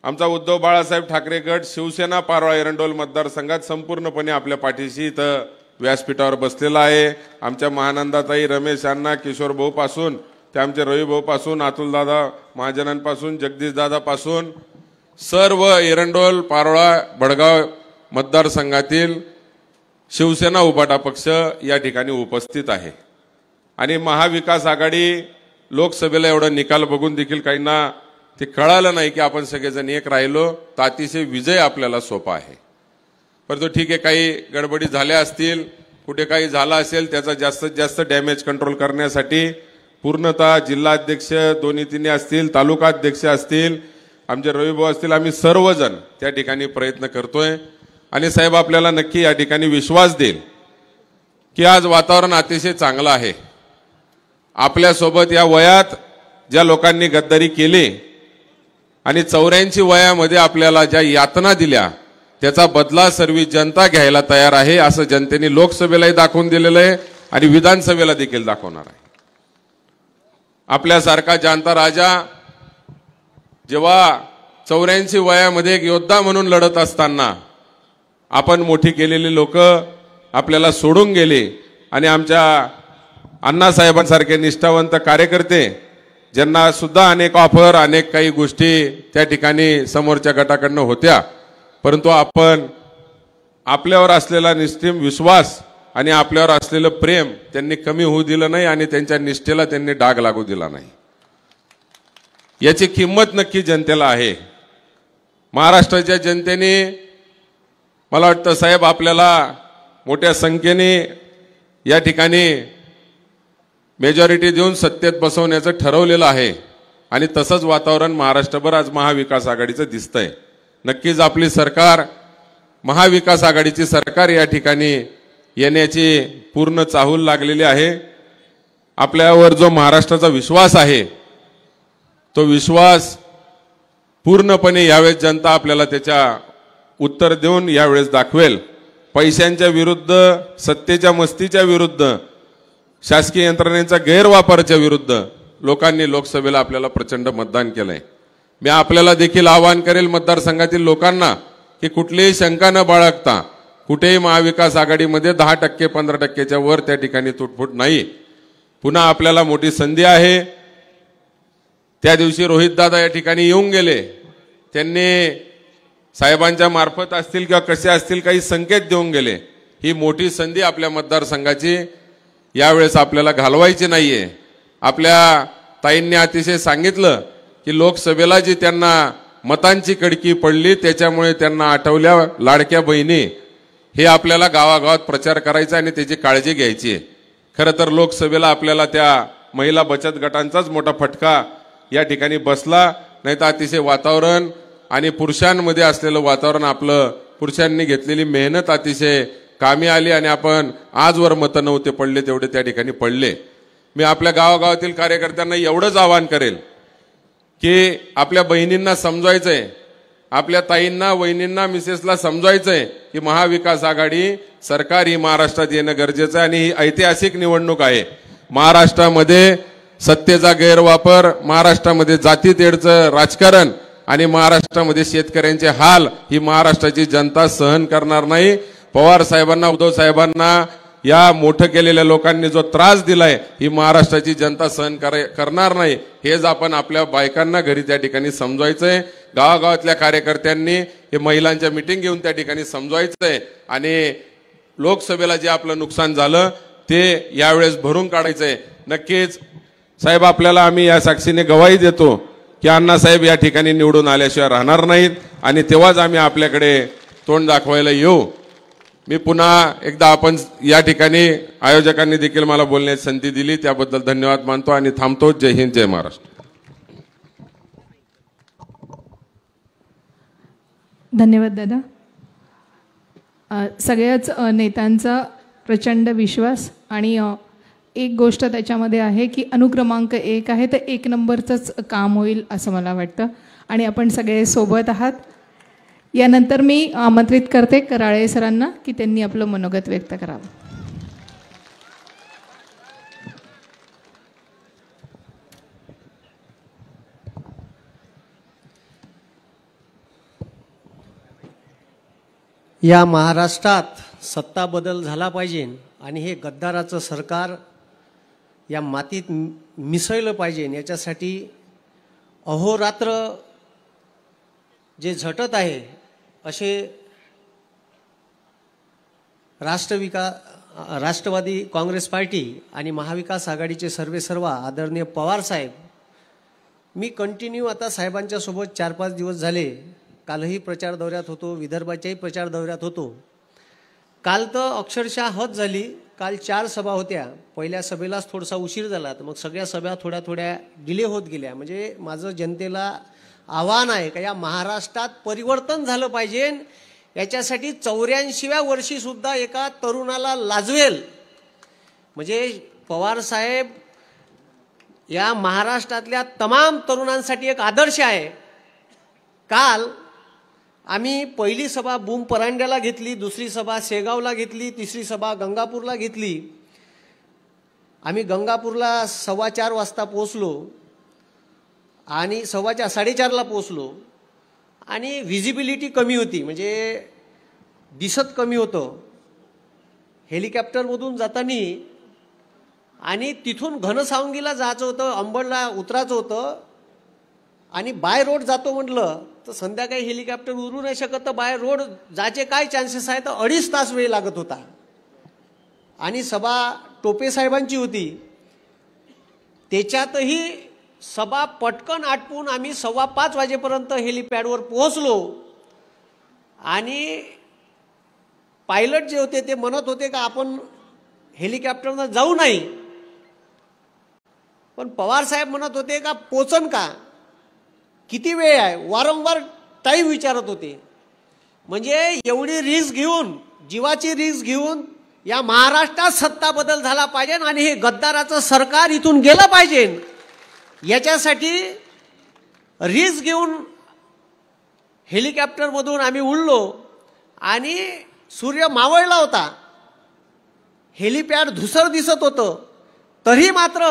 आमचा उद्धव बाळासाहेब ठाकरे गट शिवसेना पारोळा एरंडोल मतदारसंघात संपूर्णपणे आपल्या पाठीशी इथं व्यासपीठावर बसलेला आहे। आमच्या महानंदाताई, रमेश अण्णा, किशोर भाऊ पासून ते आमचे रवी भाऊ पासून, अतुल दादा महाजनांपासून, जगदीश दादा पासून सर्व एरंडोल पारोळा बडगाव मतदारसंघातील शिवसेना उभाटा पक्ष या ठिकाणी उपस्थित आहे आणि महाविकास आघाडी लोकसभेला एवढा निकाल बघून देखील काहींना ते कळालं नाही की आपण सगळेजण एक राहिलो तर अतिशय विजय आपल्याला सोपा आहे। परंतु ठीक आहे, काही गडबडी झाल्या असतील, कुठे काही झालं असेल, त्याचा जास्तीत जास्त डॅमेज कंट्रोल करण्यासाठी पूर्णतः जिल्हाध्यक्ष दोन्ही तिन्ही असतील, तालुका अध्यक्ष असतील, आमचे रविभाऊ असतील, आम्ही सर्वजण त्या ठिकाणी प्रयत्न करतोय आणि साहेब आपल्याला नक्की या ठिकाणी विश्वास देईल की आज वातावरण अतिशय चांगलं आहे। आपल्यासोबत या वयात ज्या लोकांनी गद्दारी केली आणि 84 वयामध्ये आपल्याला ज्या यातना दिल्या त्याचा बदला सर्व जनता घ्यायला तयार आहे, असं जनतेने लोकसभेलाही दाखवून दिलेलं आहे आणि विधानसभेला देखील दाखवणार आहे। आपल्यासारखा जाणता राजा जेव्हा 84 वयामध्ये एक योद्धा म्हणून लढत असताना आपण मोठी केलेली लोक आपल्याला सोडून गेले आणि आमच्या अण्णासाहेबांसारखे निष्ठावंत कार्यकर्ते ज्यांना सुद्धा अनेक ऑफर, अनेक काही गोष्टी त्या ठिकाणी समोरच्या गटाकडनं होत्या, परंतु आपण आपल्यावर असलेला निश्चिम विश्वास आणि आपल्यावर असलेलं प्रेम त्यांनी कमी होऊ दिलं नाही आणि त्यांच्या निष्ठेला त्यांनी डाग लागू दिला नाही। याची किंमत नक्की जनतेला आहे। महाराष्ट्राच्या जनतेने मला वाटतं साहेब आपल्याला मोठ्या संख्येने या ठिकाणी मेजॉरिटी देऊन सत्तेत बसवण्याचं ठरवलेलं आहे आणि तसंच वातावरण महाराष्ट्रभर आज महाविकास आघाडीचं दिसतंय। नक्कीच आपली सरकार, महाविकास आघाडीची सरकार या ठिकाणी येण्याची पूर्ण चाहूल लागलेली आहे। आपल्यावर जो महाराष्ट्राचा विश्वास आहे तो विश्वास पूर्णपणे यावेळेस जनता आपल्याला त्याच्या उत्तर देऊन यावेळेस दाखवेल. पैशांच्या विरुद्ध, सत्तेच्या मस्तीच्या विरुद्ध, शासकीय यंत्रणेचा गैरवापराच्या विरुद्ध लोकांनी लोकसभेला आपल्याला प्रचंड मतदान केलंय. मी आपल्याला देखील आवाहन करेल मतदारसंघातील लोकांना की कुठलीही शंका न बाळगता कुठेही महाविकास आघाडीमध्ये 10% 15%च्या वर त्या ठिकाणी तुटफूट नाही. पुन्हा आपल्याला मोठी संधी आहे. त्या दिवशी रोहितदादा या ठिकाणी येऊन गेले. त्यांनी साहेबांच्या मार्फत असतील किंवा कसे असतील काही संकेत देऊन गेले. ही मोठी संधी आपल्या मतदारसंघाची यावेळेस आपल्याला घालवायची नाहीये. आपल्या ताईंनी अतिशय सांगितलं की लोकसभेला जी त्यांना मतांची कडकी पडली त्याच्यामुळे त्यांना आठवल्या लाडक्या बहिणी, हे आपल्याला गावागावात प्रचार करायचा आणि त्याची काळजी घ्यायची आहे. खरं तर लोकसभेला आपल्याला त्या महिला बचत गटांचाच मोठा फटका या ठिकाणी बसला. नाही तर अतिशय वातावरण आणि पुरुषांमध्ये असलेलं वातावरण, आपलं पुरुषांनी घेतलेली मेहनत अतिशय कामी आली आणि आपण आजवर मतं नव्हते पडले तेवढे त्या ठिकाणी पडले. मी आपल्या गावागावातील कार्यकर्त्यांना एवढंच आवाहन करेल की आपल्या बहिणींना समजवायचंय, आपल्या ताईंना, वहिनींना, मिसेसला समजवायचंय की महाविकास आघाडी सरकार ही महाराष्ट्रात येणं गरजेचं आहे आणि ही ऐतिहासिक निवडणूक आहे. महाराष्ट्रामध्ये सत्तेचा गैरवापर, महाराष्ट्रामध्ये जातीतेढचं राजकारण आणि महाराष्ट्रामध्ये शेतकऱ्यांचे हाल ही महाराष्ट्राची जनता सहन करणार नाही. पवार साहेबांना, उद्धव साहेबांना, या मोठं केलेल्या लोकांनी जो त्रास दिलाय ही महाराष्ट्राची जनता सहन करणार नाही. हेच आपण आपल्या बायकांना घरी त्या ठिकाणी समजवायचंय. गावागावातल्या कार्यकर्त्यांनी हे महिलांच्या मीटिंग घेऊन त्या ठिकाणी समजवायचंय आणि लोकसभेला जे आपलं नुकसान झालं ते यावेळेस भरून काढायचंय. नक्कीच साहेब, आपल्याला आम्ही या साक्षीने गवाही देतो की अण्णासाहेब या ठिकाणी निवडून आल्याशिवाय राहणार नाहीत आणि तेव्हाच आम्ही आपल्याकडे तोंड दाखवायला येऊ. मी पुन्हा एकदा आपण या ठिकाणी आयोजकांनी देखील मला बोलण्याची संधी दिली त्याबद्दल धन्यवाद मानतो आणि थांबतो. जय हिंद, जय महाराष्ट्र. धन्यवाद दादा. सगळ्याच नेत्यांचा प्रचंड विश्वास आणि एक गोष्ट त्याच्यामध्ये आहे की अनुक्रमांक 1 आहे तर 1 नंबरचंच काम होईल असं मला वाटतं आणि आपण सगळे सोबत आहात. यानंतर मी आमंत्रित करते कराळे सरांना की त्यांनी आपलं मनोगत व्यक्त करावं. या महाराष्ट्रात सत्ता बदल झाला पाहिजे आणि हे गद्दाराचं सरकार या मातीत मिसळलं पाहिजे. याच्यासाठी अहोरात्र जे झटत आहे असे राष्ट्रवादी काँग्रेस पार्टी आणि महाविकास आघाडीचे सर्वेसर्वा आदरणीय पवार साहेब, मी कंटिन्यू आता साहेबांच्या सोबत 4-5 दिवस झाले. कालही प्रचार दौऱ्यात होतो, विदर्भाच्याही प्रचार दौऱ्यात होतो. काल तर अक्षरशः हद झाली. काल 4 सभा होत्या. पहिल्या सभेलाच थोडासा उशीर झाला तर मग सगळ्या सभा थोड्या थोड्या डिले होत गेल्या. म्हणजे माझं जनतेला आव्हान आहे का या महाराष्ट्रात परिवर्तन झालं पाहिजे. याच्यासाठी 84व्या वर्षी सुद्धा एका तरुणाला लाजवेल म्हणजे पवार साहेब या महाराष्ट्रातल्या तमाम तरुणांसाठी एक आदर्श आहे. काल आम्ही पहिली सभा बूम परांड्याला घेतली, दुसरी सभा शेगावला घेतली, तिसरी सभा गंगापूरला घेतली. आम्ही गंगापूरला 4:15 वाजता पोहोचलो आणि 4:15ला पोहोचलो आणि व्हिजिबिलिटी कमी होती, म्हणजे दिसत कमी होतं. हेलिकॉप्टरमधून जाताना आणि तिथून घनसावंगीला जायचं होतं, अंबडला उतरायचं होतं आणि बाय रोड जातो म्हटलं तर संध्याकाळी हेलिकॉप्टर उरू नाही शकत. तर बाय रोड जायचे काय चान्सेस आहे तर 2.5 तास वेळ लागत होता. आणि सभा टोपे साहेबांची होती, त्याच्यातही सभा पटकन आटपून आम्ही 5:15 वाजेपर्यंत हेलिपॅडवर पोहोचलो. आणि पायलट जे होते ते म्हणत होते का आपण हेलिकॉप्टरनं जाऊ नाही, पण पवार साहेब म्हणत होते का पोचन का, किती वेळ आहे, वारंवार टाईम विचारत होते. म्हणजे एवढी रिस्क घेऊन, जीवाची रिस्क घेऊन या महाराष्ट्रात सत्ता बदल झाला पाहिजे आणि हे गद्दाराचं सरकार इथून गेलं पाहिजे. याच्यासाठी रिस्क घेऊन हेलिकॉप्टरमधून आम्ही उडलो आणि सूर्य मावळला होता, हेलिपॅड धुसर दिसत होतं, तरी मात्र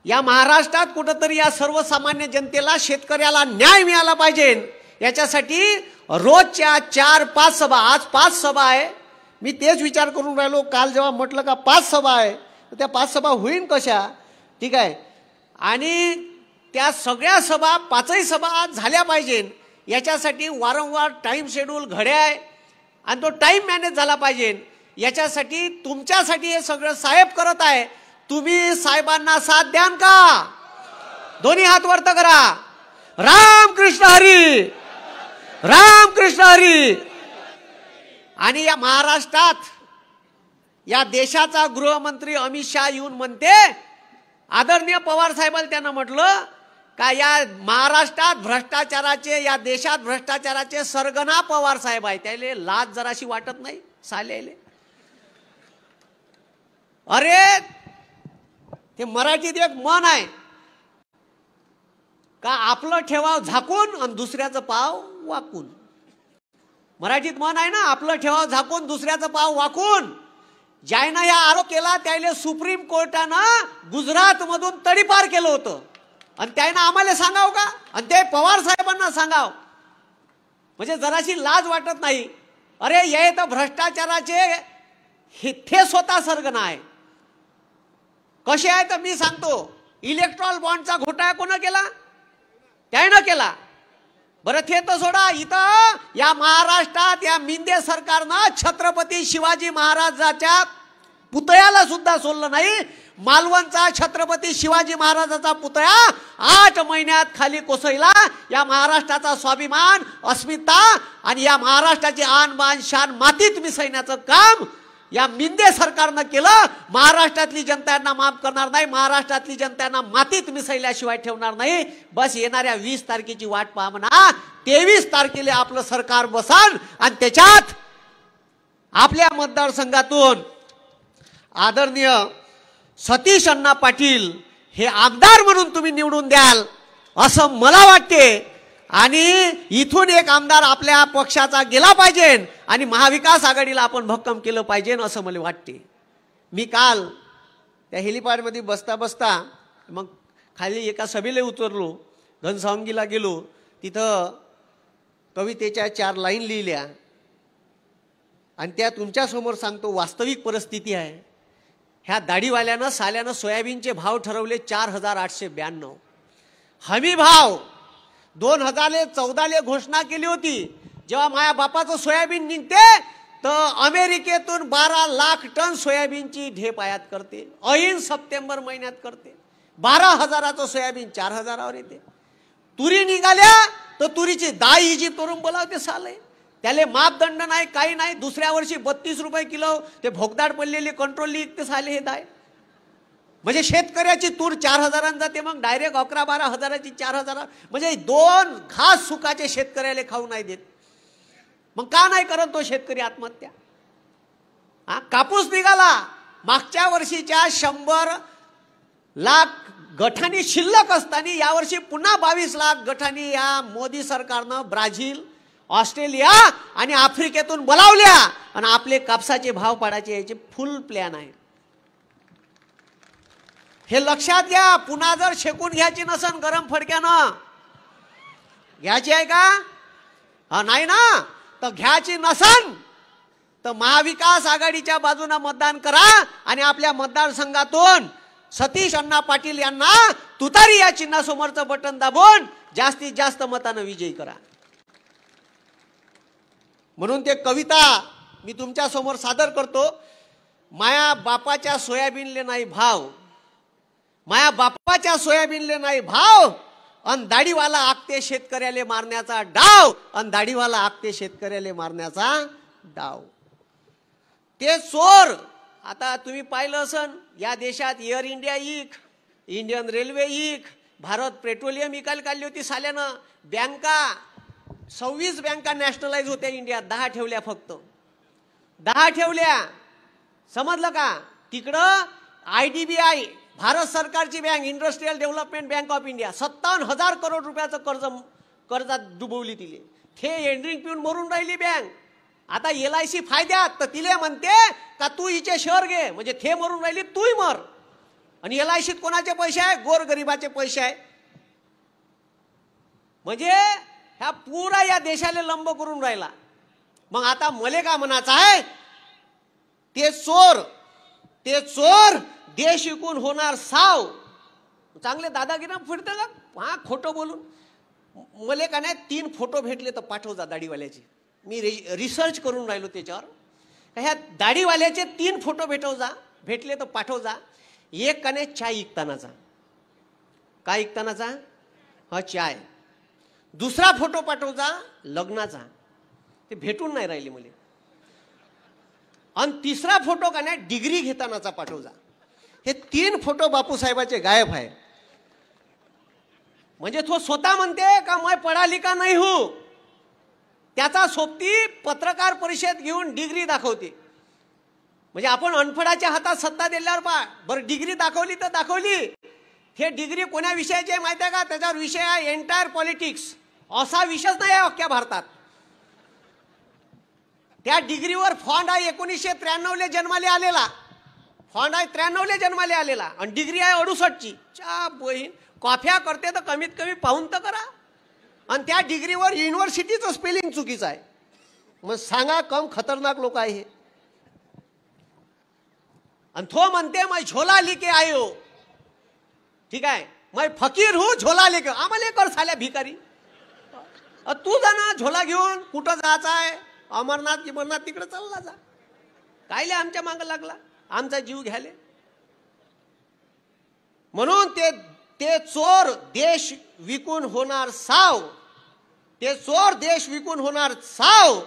या महाराष्ट्रात कुठंतरी या सर्वसामान्य जनतेला, शेतकऱ्याला न्याय मिळाला पाहिजे याच्यासाठी रोजच्या 4-5 सभा, आज 5 सभा आहे. मी तेच विचार करून राहिलो, काल जेव्हा म्हटलं का 5 सभा आहे तर त्या 5 सभा होईन कशा, ठीक आहे. आणि त्या सगळ्या सभा 5ही सभा झाल्या पाहिजे याच्यासाठी वारंवार टाईम शेड्यूल घड्या आहे आणि तो टाईम मॅनेज झाला पाहिजे. याच्यासाठी तुमच्यासाठी हे सगळं साहेब करत आहे. तुम्ही साहेबांना साथ द्यान का? दोन्ही हात वरत करा. राम कृष्ण हरी, राम कृष्ण हरी. आणि या महाराष्ट्रात या देशाचा गृहमंत्री अमित शहा येऊन म्हणते, आदरणीय पवार साहेबांना त्यानं म्हटलं का या महाराष्ट्रात भ्रष्टाचाराचे, या देशात भ्रष्टाचाराचे सरगना पवार साहेब आहे. त्याले लाज जराशी वाटत नाही सालेले? अरे ते मराठीत एक म्हण आहे का, आपलं ठेवाव झाकून आणि दुसऱ्याचं पाव वाकून. मराठीत म्हण आहे ना, आपलं ठेवाव झाकून दुसऱ्याचं पाव वाकून. ज्यानं या आरोप केला त्याला सुप्रीम कोर्टानं गुजरात मधून तडीपार केलं होतं आणि त्यानं आम्हाला सांगाव का, आणि ते पवार साहेबांना सांगाव, म्हणजे जराशी लाज वाटत नाही? अरे हे तर भ्रष्टाचाराचे ते स्वतः सरगना आहे. कसे आहे तर मी सांगतो. इलेक्ट्रॉल बॉन्डचा घोटाळा कोण केला? त्यानं केला. बरं ते तर सोडा, इथं या महाराष्ट्रात या मिंदे सरकारनं छत्रपती शिवाजी महाराजाच्या पुतळ्याला सुद्धा सोडलं नाही. मालवणचा छत्रपती शिवाजी महाराजाचा पुतळा 8 महिन्यात खाली कोसळला. या महाराष्ट्राचा स्वाभिमान, अस्मिता आणि या महाराष्ट्राची आन बान शान मातीत मिसळण्याचं काम या मिंदे सरकारनं केलं. महाराष्ट्रातली जनता यांना माफ करणार नाही, महाराष्ट्रातली जनता यांना मातीत मिसळल्याशिवाय ठेवणार नाही. बस येणाऱ्या 20 तारखेची वाट पहा म्हणा. 23 तारखेला आपलं सरकार बसन आणि त्याच्यात आपल्या मतदारसंघातून आदरणीय सतीश अण्णा पाटील हे आमदार म्हणून तुम्ही निवडून द्याल असं मला वाटते. आणि इथून एक आमदार आपल्या पक्षाचा गेला पाहिजे आणि महाविकास आघाडीला आपण भक्कम केलं पाहिजे असं मला वाटते. मी काल त्या हेलिपॅडमध्ये बसता बसता मग खाली एका सभेला उतरलो, घनसावंगीला गेलो. तिथं कवितेच्या 4 लाईन लिहिल्या आणि त्या तुमच्यासमोर सांगतो. वास्तविक परिस्थिती आहे. ह्या दाढीवाल्यानं साल्यानं सोयाबीनचे भाव ठरवले 4892. हमी भाव 2014 घोषणा केली होती. जेव्हा माझ्या बापाचं सोयाबीन निघते तर अमेरिकेतून 12 लाख टन सोयाबीनची ढेप आयात करते. ऐन सप्टेंबर महिन्यात करते. 12,000चं सोयाबीन 4,000वर येते. तुरी निघाल्या तर तुरीची डाळ इजिप्तवरून बोलावते साले. त्याले मापदंड नाही, काही नाही. दुसऱ्या वर्षी 32 रुपये किलो ते भोगदाड पडलेली कंट्रोल विकते साले हे डाळ. म्हणजे शेतकऱ्याची तूर 4,000 जाते, मग डायरेक्ट 11-12 हजाराची 4,000. म्हणजे 2 घास सुकाचे शेतकऱ्याला खाऊ नाही देत. मग का नाही करत तो शेतकरी आत्महत्या? कापूस निघाला मागच्या वर्षीच्या 100 लाख गठाणी शिल्लक असताना यावर्षी पुन्हा 22 लाख गठाणी या मोदी सरकारनं ब्राझील, ऑस्ट्रेलिया आणि आफ्रिकेतून बोलावल्या आणि आपले कापसाचे भाव पाडायचे याचे फुल प्लॅन आहे. हे लक्षात घ्या. पुन्हा जर शेकून घ्यायची नसन गरम फडक्यानं घ्यायची आहे का? नाही ना. तर घ्यायची नसन तर महाविकास आघाडीच्या बाजूने मतदान करा आणि आपल्या मतदारसंघातून सतीश अण्णा पाटील यांना तुतारी या चिन्हासमोरचं बटन दाबून जास्तीत जास्त मतानं विजयी करा. म्हणून ते कविता मी तुमच्या समोर सादर करतो. माया बापाच्या सोयाबीनले नाही भाव, माया बापाच्या सोयाबीनले नाही भाव, अन दाढीवाला आखते शेतकऱ्याले मारण्याचा डाव, अन दाढीवाला आखते शेतकऱ्याले मारण्याचा डाव. ते चोर आता तुम्ही पाहिलं असन या देशात एअर इंडिया इक, इंडियन रेल्वे इक, भारत पेट्रोलियम इकायला काढली होती साल्यानं. बँका 26 बँका नॅशनलाइज होत्या इंडियात, 10 ठेवल्या फक्त, 10 ठेवल्या. समजलं का? तिकडं IDBI भारत सरकारची bank, industrial development bank of India 57,000 crore रुपयाचं कर्जात डुबवली तिले. थे एंड्रिंग पिऊन मरून राहिली बँक. आता LIC फायद्यात, तर तिले म्हणते का तू हिचे शेअर घे, म्हणजे थे मरून राहिली तूही मर. आणि LICत कोणाचे पैसे आहे? गोरगरिबाचे पैसे आहे. म्हणजे ह्या पुरा या देशाला लंब करून राहिला. मग आता मले का म्हणायचं आहे, ते चोर देश विकून होणार साव. चांगले दादागिरी फिरतं का? हा खोटं बोलून. मले का नाही 3 फोटो भेटले तर पाठव जा दाढीवाल्याचे. मी रिसर्च करून राहिलो त्याच्यावर. ह्या दाढीवाल्याचे 3 फोटो भेटले तर पाठव जा. एक का नाही चाय विकतानाचा. काय विकतानाचा? हा चाय. दुसरा फोटो पाठव जा लग्नाचा. ते भेटून नाही राहिले मला. आणि तिसरा फोटो का नाही डिग्री घेतानाचा पाठव जा. हे 3 फोटो बापूसाहेबाचे गायब आहे. म्हणजे तो स्वतः म्हणते का मैं पढ़ा लिखा नहीं हूं. त्याचा सोबती पत्रकार परिषद घेऊन डिग्री दाखवते. म्हणजे आपण अनफडाच्या हातात सत्ता दिल्यावर बरं डिग्री दाखवली तर दाखवली. हे डिग्री कोण्या विषयाची आहे माहिती आहे का? त्याच्यावर विषय आहे एंटायर पॉलिटिक्स. असा विषयच नाही आहे अख्ख्या भारतात. त्या डिग्रीवर फॉन्ड आहे 1993 जन्माले आलेला. फॉन्ड आहे 93 जन्माले आलेला आणि डिग्री आहे 68ची. च्या बहीण कॉफ्या करते तर कमीत कमी पाहून तर करा. आणि त्या डिग्रीवर युनिव्हर्सिटीचं स्पेलिंग चुकीचं आहे. मग सांगा कम खतरनाक लोक आहे हे. आणि तो म्हणते मैं झोला लेके आयो. ठीक आहे, मैं फकीर हूं झोला लेके. आम्हाला कर साल्या भिकारी. तू जा ना झोला घेऊन. कुठं जायचं आहे? अमरनाथ गिमरनाथ तिकडे चालला जा. कायले आमच्या मागं लागला आमचा जीव घ्याले. म्हणून ते चोर देश विकून होणार साव. ते चोर देश विकून होणार साव.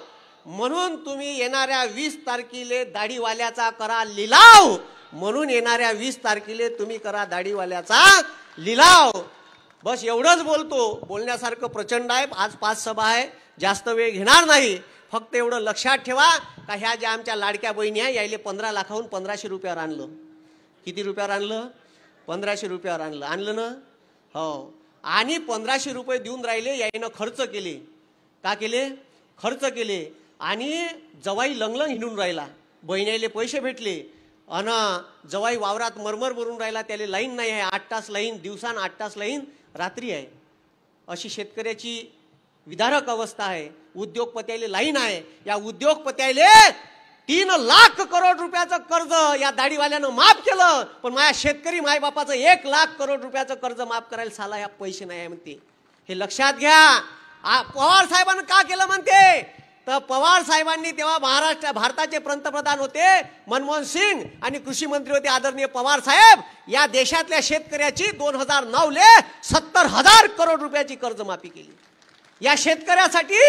म्हणून तुम्ही येणाऱ्या 20 तारखेला दाढीवाल्याचा करा लिलाव. म्हणून येणाऱ्या 20 तारखेला तुम्ही करा दाढीवाल्याचा लिलाव. बस एवढंच बोलतो. बोलण्यासारखं प्रचंड आहे. आज 5 सभा आहे. जास्त वेळ घेणार नाही. फक्त एवढं लक्षात ठेवा का ह्या ज्या आमच्या लाडक्या बहिणी आहे यायले 15 लाखाहून 1500 रुपयावर आणलं. किती रुपयावर आणलं? 1500 रुपयावर आणलं. आणलं ना? हो. आणि 1500 रुपये देऊन राहिले. यायनं खर्च केले. का केले? खर्च केले. आणि जवाई लंगलंग हिंडून राहिला. बहिणीले पैसे भेटले. अन जवाई वावरात मरमर भरून राहिला. त्याला लाईन नाही आहे. 8 तास लाईन, दिवसान 8 तास लाईन, रात्री आहे. अशी शेतकऱ्याची विदारक अवस्था आहे. उद्योगपत्याला लाईन आहे. या उद्योगपत्याले 3 लाख करोड रुपयाचं कर्ज या दाढीवाल्यानं माफ केलं. पण माझ्या शेतकरी मायबापाचं 1 लाख करोड रुपयाचं कर्ज माफ करायला साला या पैसे नाही आहे म्हणते. हे लक्षात घ्या. पवार साहेबांनी का केलं म्हणते? तर पवार साहेबांनी तेव्हा भारताचे पंतप्रधान होते मनमोहन सिंग आणि कृषी मंत्री होते आदरणीय पवार साहेब. या देशातल्या शेतकऱ्याची 2009 70,000 करोड रुपयाची कर्जमाफी केली. या शेतकऱ्यासाठी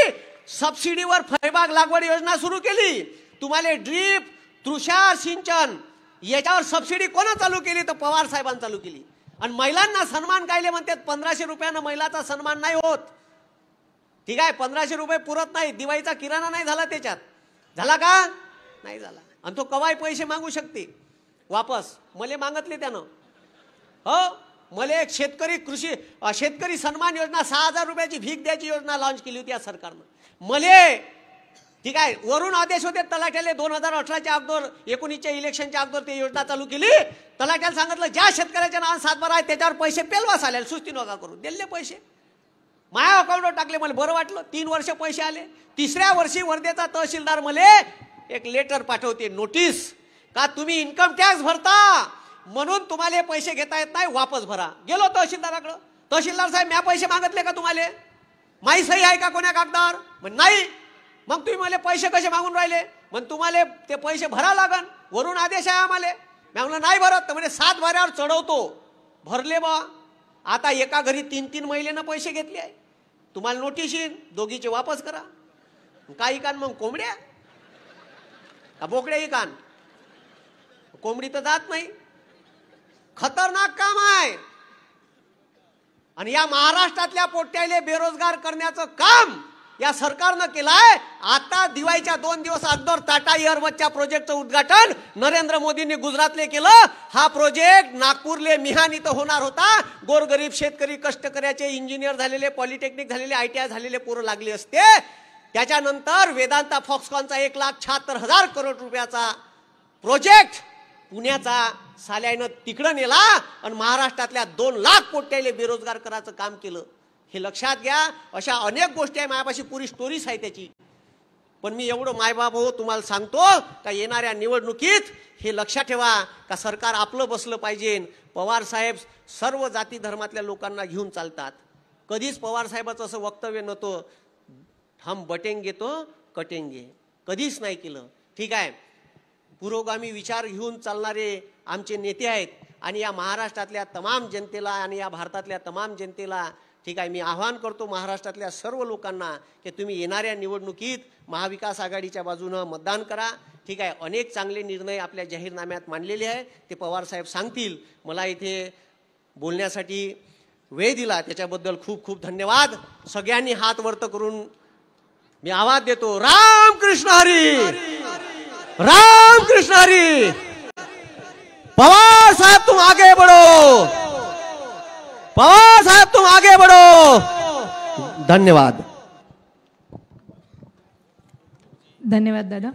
सबसिडीवर फळबाग लागवड योजना सुरू केली. तुम्हाला ड्रीप, तुषार सिंचन याच्यावर सबसिडी कोणा चालू केली? तर पवार साहेबांनी चालू केली. आणि महिलांना सन्मान कायले म्हणतात? 1500 रुपयानं महिलाचा सन्मान नाही होत. ठीक आहे, 1500 रुपये पुरत नाही. दिवाळीचा किराणा नाही झाला त्याच्यात. झाला का? नाही झाला. आणि तो कवाय पैसे मागू शकते वापस. मले मागितले त्यानं. हो, मला एक शेतकरी सन्मान योजना 6000 रुपयाची भीक द्यायची योजना लॉन्च केली होती या सरकारनं. मले ठीक आहे वरून आदेश होते तलाट्याले 2018च्या अगोदर 19च्या इलेक्शनच्या अगोदर ते योजना चालू केली. तलाट्याला सांगितलं ज्या शेतकऱ्याच्या नावाने 7/12 आहे त्याच्यावर पैसे पेलवास आले. सुस्ती नका करू. दिले पैसे माझ्या अकाउंटवर टाकले. मला बरं वाटलं. 3 वर्ष पैसे आले. 3ऱ्या वर्षी वर्धेचा तहसीलदार मला एक लेटर पाठवते, नोटीस का तुम्ही इन्कम टॅक्स भरता म्हणून तुम्हाला हे पैसे घेता येत नाही, वापस भरा. गेलो तहसीलदाराकडे. तहसीलदार साहेब म्या पैसे मागितले का तुम्हाला? माही सही आहे का कोण्या कागदावर? म्हण नाही. मग तुम्ही मला पैसे कसे मागून राहिले? मग तुम्हाला ते पैसे भरा लागन. वरून आदेश आहे आम्हाला. मी म्हणलं नाही भरत. तर म्हणजे 7 भऱ्यावर चढवतो. भरले बा. आता एका घरी 3-3 महिलेनं पैसे घेतले आहे. तुम्हाला नोटीस येईन, दोघीचे वापस करा. काय इकान मग? कोंबड्या का बोकड्या इकान? कोंबडी तर जात नाही. खतरनाक काम आहे. आणि या महाराष्ट्रातल्या पोट्याले बेरोजगार करण्याचं काम या सरकारनं केलाय। आता दिवाळीच्या 2 दिवस अगोदर टाटा एअरबसच्या प्रोजेक्टचं उद्घाटन नरेंद्र मोदींनी गुजरातले केलं। हा प्रोजेक्ट नागपूरले मिहान इथं होणार होता। गोरगरीब शेतकरी कष्टकऱ्याचे इंजिनियर झालेले, पॉलिटेक्निक झालेले, ITI झालेले पोरं लागले असते। त्याच्यानंतर वेदांता फॉक्सकॉनचा 1,76,000 करोड रुपयाचा प्रोजेक्ट पुण्याचा साल्यानं तिकडं नेला आणि महाराष्ट्रातल्या 2 लाख कोट्याले बेरोजगार करायचं काम केलं। हे लक्षात घ्या। अशा अनेक गोष्टी आहे, माझ्यापाशी पुरी स्टोरीज आहे त्याची। पण मी एवढं मायबाप हो तुम्हाला सांगतो का येणाऱ्या निवडणुकीत हे लक्षात ठेवा का सरकार आपलं बसलं पाहिजे। पवार साहेब सर्व जाती धर्मातल्या लोकांना घेऊन चालतात। कधीच पवार साहेबाचं असं वक्तव्य नव्हतं हम बटेंगे तो कटेंगे, कधीच नाही केलं। ठीक आहे, पुरोगामी विचार घेऊन चालणारे आमचे नेते आहेत आणि या महाराष्ट्रातल्या तमाम जनतेला आणि या भारतातल्या तमाम जनतेला ठीक आहे मी आवाहन करतो महाराष्ट्रातल्या सर्व लोकांना की तुम्ही येणाऱ्या निवडणुकीत महाविकास आघाडीच्या बाजूने मतदान करा। ठीक आहे, अनेक चांगले निर्णय आपल्या जाहीरनाम्यात मांडलेले आहे, ते पवार साहेब सांगतील। मला इथे बोलण्यासाठी वेळ दिला त्याच्याबद्दल खूप खूप धन्यवाद। सगळ्यांनी हात वरत करून मी आवाज देतो, राम कृष्ण हरी, राम कृष्ण हरी। पवार साहब तुम आगे बढ़ो, पवार साहब तुम आगे बढ़ो। धन्यवाद। धन्यवाद दादा।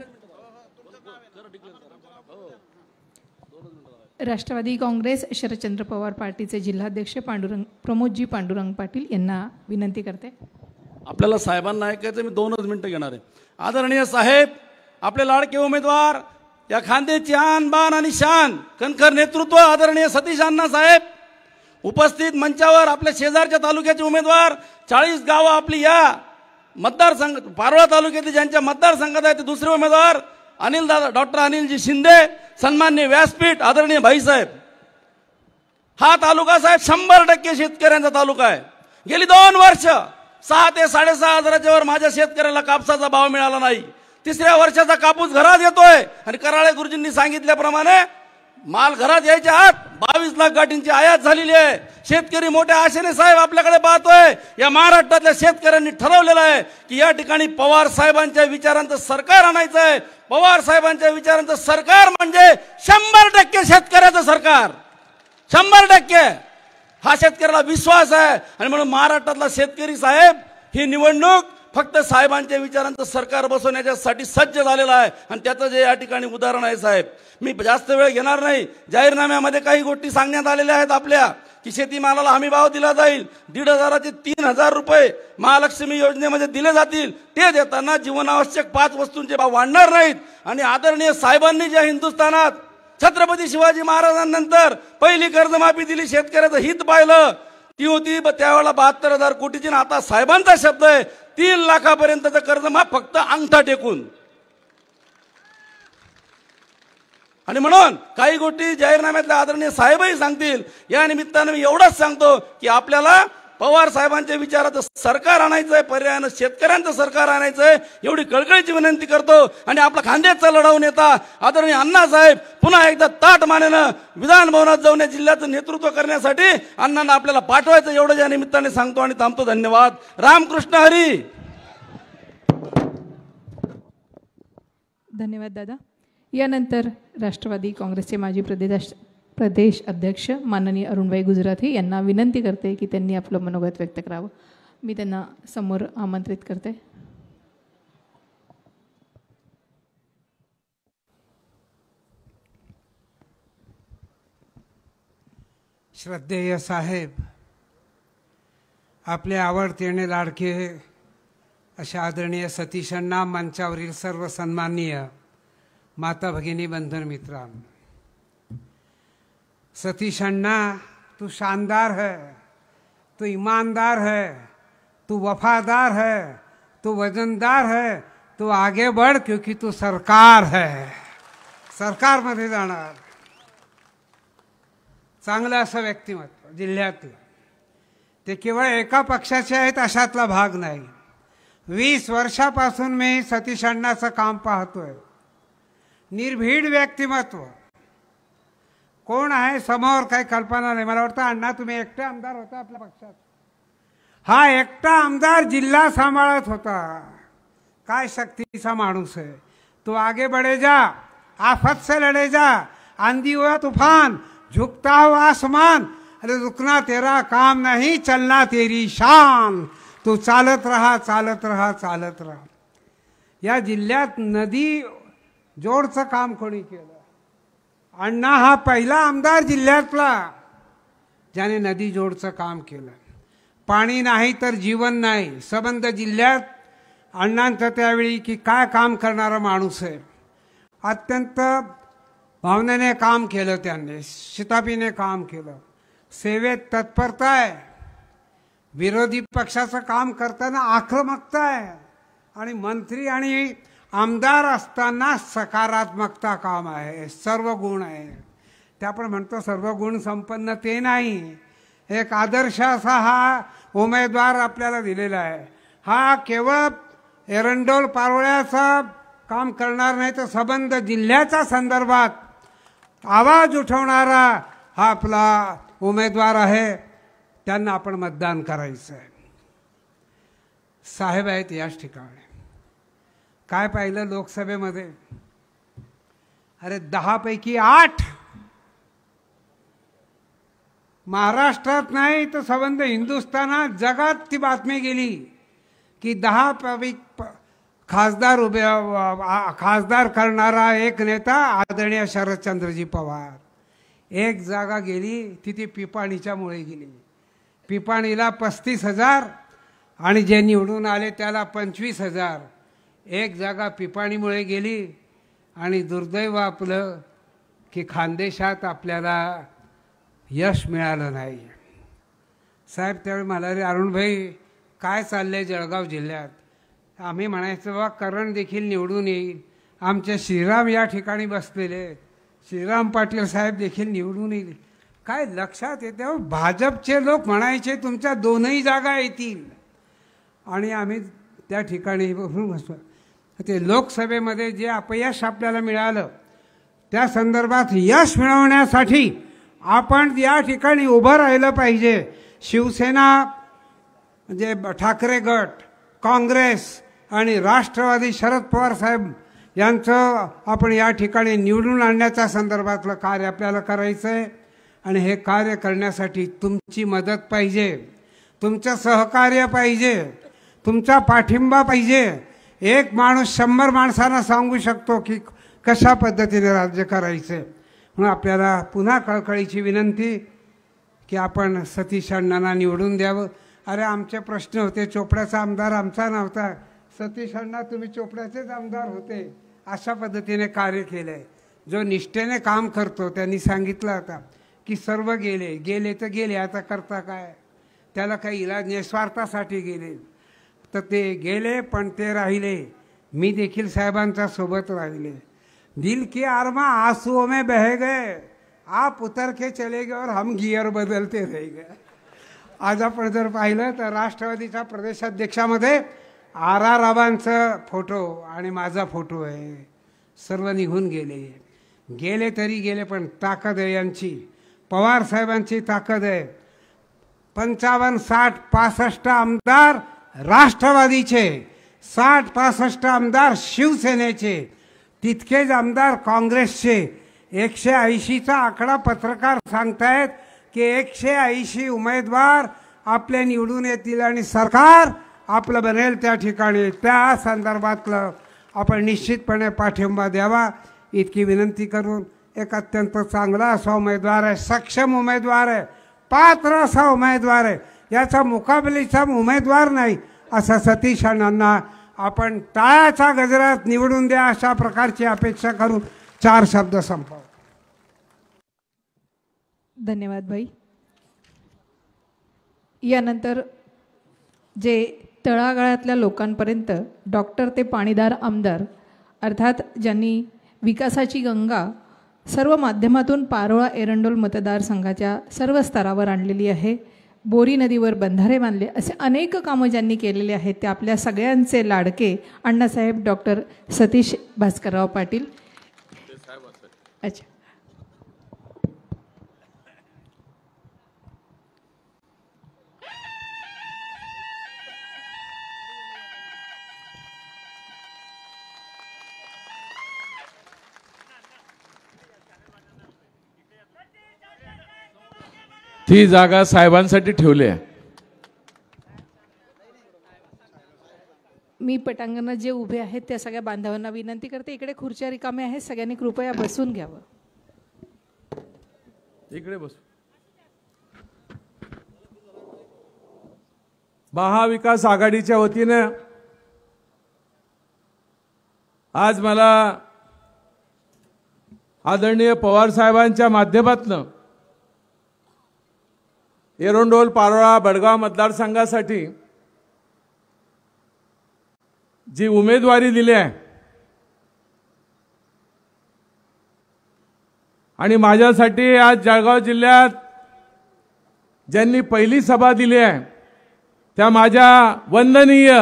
राष्ट्रवादी काँग्रेस शरदचंद्र पवार पार्टीचे जिल्हाध्यक्ष प्रमोदजी पांडुरंग पाटील यांना विनंती करते। आपल्याला साहेबांना ऐकायचं, मी 2च मिनिटं घेणार आहे। आदरणीय साहेब, आपले लाडके उमेदवार, या खांद्याची आन बान आणि शान, कणखर नेतृत्व आदरणीय सतीश अण्णा साहेब, उपस्थित मंचावर आपल्या शेजारच्या तालुक्याचे उमेदवार, 40 गावं आपली या मतदारसंघ पारोळा तालुक्यातील ज्यांच्या मतदारसंघात आहे ते दुसरे उमेदवार अनिल दादा डॉक्टर अनिलजी शिंदे, सन्माननीय व्यासपीठ आदरणीय भाईसाहेब। हा तालुका साहेब 100% शेतकऱ्यांचा तालुका आहे। गेली 2 वर्ष 6 ते 6.5 हजाराच्या वर माझ्या शेतकऱ्याला कापसाचा भाव मिळाला नाही। 3ऱ्या वर्षाचा कापूस घरात येतोय आणि कराळे गुरुजींनी सांगितल्याप्रमाणे माल घरात यायच्या आत 22 लाख गाठींची आयात झालेली आहे। शेतकरी मोठ्या आशेने साहेब आपल्याकडे पाहतोय। या महाराष्ट्रातल्या शेतकऱ्यांनी ठरवलेलं आहे की या ठिकाणी पवार साहेबांच्या विचारांचं सरकार आणायचं आहे। पवार साहेबांच्या विचारांचं सरकार म्हणजे 100% शेतकऱ्याचं सरकार, 100%। हा शेतकऱ्याला विश्वास आहे आणि म्हणून महाराष्ट्रातला शेतकरी साहेब ही निवडणूक फक्त साहेबांच्या विचारांचं सरकार बसवण्यासाठी सज्ज झालेला आहे आणि त्याचं जे या ठिकाणी उदाहरण आहे साहेब। मी जास्त वेळ घेणार नाही। जाहीरनाम्यामध्ये काही गोष्टी सांगण्यात आलेल्या आहेत आपल्या की शेतीमालाला हमी भाव दिला जाईल, 1,500 ते 3,000 रुपये महालक्ष्मी योजनेमध्ये दिले जातील। ते देताना जीवनावश्यक 5 वस्तूंचे भाव वाढणार नाहीत। आणि आदरणीय साहेबांनी ज्या हिंदुस्थानात छत्रपती शिवाजी महाराजांनंतर पहिली कर्जमाफी दिली, शेतकऱ्याचं हित पाहिलं, ती होती त्यावेळेला 72,000 कोटीची। आता साहेबांचा शब्द आहे 3 लाखापर्यंतचं कर्जमाफ फक्त अंगठा टेकून। आणि म्हणून काही गोष्टी जाहीरनाम्यातले आदरणीय साहेबही सांगतील। या निमित्तानं मी एवढंच सांगतो की आपल्याला पवार साहेबांच्या विचाराचं सरकार आणायचं आहे, पर्यायानं शेतकऱ्यांचं सरकार आणायचं आहे, एवढी कळकळीची विनंती करतो। आणि आपला खांद्याचा लढाऊ नेता आदरणीय अण्णासाहेब पुन्हा एकदा ताट मानेनं विधान भवनात जाऊन या जिल्ह्याचं नेतृत्व करण्यासाठी अण्णांना आपल्याला पाठवायचं, एवढं या निमित्ताने सांगतो आणि थांबतो। धन्यवाद। रामकृष्ण हरी। धन्यवाद दादा। यानंतर राष्ट्रवादी काँग्रेसचे माजी प्रदेश अध्यक्ष माननीय अरुणभाई गुजराथी यांना विनंती करते की त्यांनी आपलं मनोगत व्यक्त करावं। मी त्यांना समोर आमंत्रित करते। श्रद्धेय साहेब, आपले आवडते आणि लाडके अशा आदरणीय सतीश अण्णा, मंचावरील सर्व सन्माननीय माता भगिनी बंधन मित्रांनो, सतीश अण्णा तू शानदार है, तू ईमानदार है, तू वफादार है, तू वजनदार है, तू आगे बढ़ क्योंकि तू सरकार है, सरकार मध्ये जाणार। चांगलं असं व्यक्तिमत्व जिल्ह्यातलं, ते केवळ एका पक्षाचे आहेत अशातला भाग नाही। 20 वर्षापासून मी सतीश अण्णाचं काम पाहतोय। निर्भीड व्यक्तिमत्व, कोण आहे समोर काही कल्पना नाही। मला वाटतं अण्णा तुम्ही एकटे आमदार होता आपल्या पक्षात, हा एकटा आमदार जिल्हा सांभाळत होता. काय शक्तीचा माणूस आहे तो. आगे बढ़े जा, आफत से लड़े जा, आंधी हुआ तूफान, झुकता हुआ आसमान, अरे रुकना तेरा काम नहीं, चलना तेरी शान. तू चालत रहा, चालत रहा, चालत रहा. या जिल्ह्यात नदी जोडचं काम कोणी केलं? अण्णा हा पहिला आमदार जिल्ह्यातला ज्याने नदी जोडचं काम केलं. पाणी नाही तर जीवन नाही. संबंध जिल्ह्यात अण्णांचं त्यावेळी की काय काम करणारा माणूस आहे. अत्यंत भावनेने काम केलं त्यांनी, शिताफीने काम केलं. सेवेत तत्परता आहे. विरोधी पक्षाचं काम करताना आक्रमकता आहे. आणि मंत्री आणि आमदार असताना सकारात्मकता काम आहे. सर्व गुण आहे. ते आपण म्हणतो सर्व गुण संपन्न ते नाही. एक आदर्श असा हा उमेदवार आपल्याला दिलेला आहे. हा केवळ एरंडोल पारोळ्याचा काम करणार नाही तर संबंध जिल्ह्याच्या संदर्भात आवाज उठवणारा हा आपला उमेदवार आहे. त्यांना आपण मतदान करायचं आहे. साहेब आहेत याच ठिकाणी. काय पाहिलं लोकसभेमध्ये? अरे 10 पैकी 8 महाराष्ट्रात नाही तर संबंध हिंदुस्थानात जगात ती बातमी गेली की 10 खासदार खासदार करणारा एक नेता आदरणीय शरदचंद्रजी पवार. एक जागा गेली ती पिपाणीच्या मुळे गेली. पिपाणीला 35,000 आणि जे निवडून आले त्याला 25,000. एक जागा पिपाणीमुळे गेली. आणि दुर्दैव आपलं की खानदेशात आपल्याला यश मिळालं नाही. साहेब त्यावेळी मला रे अरुणभाई काय चाललंय जळगाव जिल्ह्यात? आम्ही म्हणायचं बा करण देखील निवडून येईल. आमचे श्रीराम या ठिकाणी बसलेले श्रीराम पाटील साहेब देखील निवडून येईल. काय लक्षात येते? भाजपचे लोक म्हणायचे तुमच्या 2ही जागा येतील. आणि आम्ही त्या ठिकाणी बसतो. ते लोकसभेमध्ये जे अपयश आपल्याला मिळालं त्या संदर्भात यश मिळवण्यासाठी आपण या ठिकाणी उभं राहिलं पाहिजे. शिवसेना म्हणजे ठाकरे गट, काँग्रेस आणि राष्ट्रवादी शरद पवार साहेब यांचं आपण या ठिकाणी निवडून आणण्याच्या संदर्भातलं कार्य आपल्याला करायचं आहे. आणि हे कार्य करण्यासाठी तुमची मदत पाहिजे, तुमचं सहकार्य पाहिजे, तुमचा पाठिंबा पाहिजे. एक माणूस 100 माणसांना सांगू शकतो की कशा पद्धतीने राज्य करायचे. म्हणून आपल्याला पुन्हा कळकळीची विनंती की आपण सतीश अण्णांना निवडून द्यावं. अरे आमचे प्रश्न होते, चोपड्याचा आमदार आमचा नव्हता, सतीश अण्णा तुम्ही चोपड्याचेच आमदार होते, अशा पद्धतीने कार्य केलं आहे. जो निष्ठेने काम करतो त्यांनी सांगितलं होता की सर्व गेले तर गेले, आता करता काय? त्याला काही इलाज निस्वार्थासाठी गेले तर ते गेले, पण ते राहिले. मी देखील साहेबांच्या सोबत राहिले. दिल की आरमा आंसुओं में बह गए, आप उतर के चले गए और हम गियर बदलते रह गए. आज आपण जर पाहिलं तर राष्ट्रवादीच्या प्रदेशाध्यक्षामध्ये RR रावांचा फोटो आणि माझा फोटो आहे. सर्व निघून गेले तरी गेले, पण ताकद आहे यांची, पवार साहेबांची ताकद आहे. 55, 60, 65 आमदार राष्ट्रवादीचे, 60, 65 आमदार शिवसेनेचे, तितकेच आमदार काँग्रेसचे. 180चा आकडा पत्रकार सांगतायत की 180 उमेदवार आपले निवडून येतील आणि सरकार आपलं बनेल त्या ठिकाणी. त्या संदर्भातलं आपण निश्चितपणे पाठिंबा द्यावा इतकी विनंती करून एक अत्यंत चांगला असा उमेदवार आहे, सक्षम उमेदवार आहे, पात्र असा उमेदवार आहे, याचा मुकाबलीचा उमेदवार नाही असा सतीश अण्णांना आपण टाळ्याच्या गजरात निवडून द्या अशा प्रकारची अपेक्षा करून 4 शब्द संपव. धन्यवाद भाई. यानंतर जे तळागाळातल्या लोकांपर्यंत डॉक्टर ते पाणीदार आमदार अर्थात ज्यांनी विकासाची गंगा सर्व माध्यमातून पारोळा एरंडोल मतदारसंघाच्या सर्व स्तरावर आणलेली आहे. बोरी नदीवर बंधारे बांधले, असे अनेक कामं ज्यांनी केलेले आहेत ते आपल्या सगळ्यांचे लाडके अण्णासाहेब डॉक्टर सतीश भास्करराव पाटील. अच्छा, ती जागा साहेबांसाठी ठेवली आहे. मी पटांगणात जे उभे आहेत त्या सगळ्या बांधवांना विनंती करते, इकडे खुर्च्या रिकाम्या आहेत, सगळ्यांनी कृपया बसून घ्यावं. इकडे बस. महाविकास आघाडीच्या वतीने आज मला आदरणीय पवार साहेबांच्या माध्यमातून एरंडोल पारोळा बडगाव मतदारसंघासाठी जी उमेदवारी दिली आहे आणि माझ्यासाठी आज जळगाव जिल्ह्यात ज्यांनी पहिली सभा दिली आहे त्या माझ्या वंदनीय,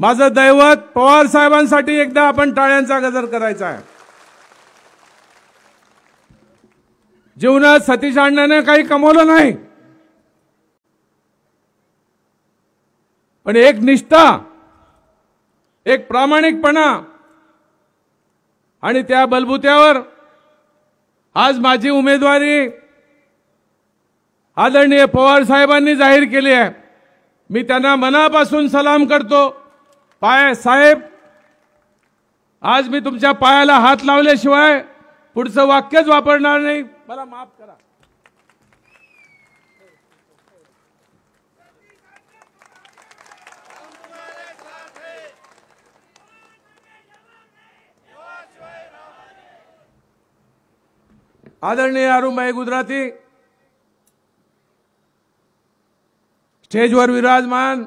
माझं दैवत पवार साहेबांसाठी एकदा आपण टाळ्यांचा गजर करायचा आहे. जीवनात सतीश अण्णाने काही कमवलं नाही, पण एक निष्ठा, एक प्रामाणिकपणा आणि त्या बलबुत्यावर आज माझी उमेदवारी आदरणीय पवार साहेबांनी जाहीर केली आहे. मी त्यांना मनापासून सलाम करतो. साहेब, आज मी तुमच्या पायाला हात लावल्याशिवाय पुढचं वाक्यच वापरणार नाही, मला माफ करा. आदरणीय अरुणभाई गुजराती स्टेजवर विराजमान,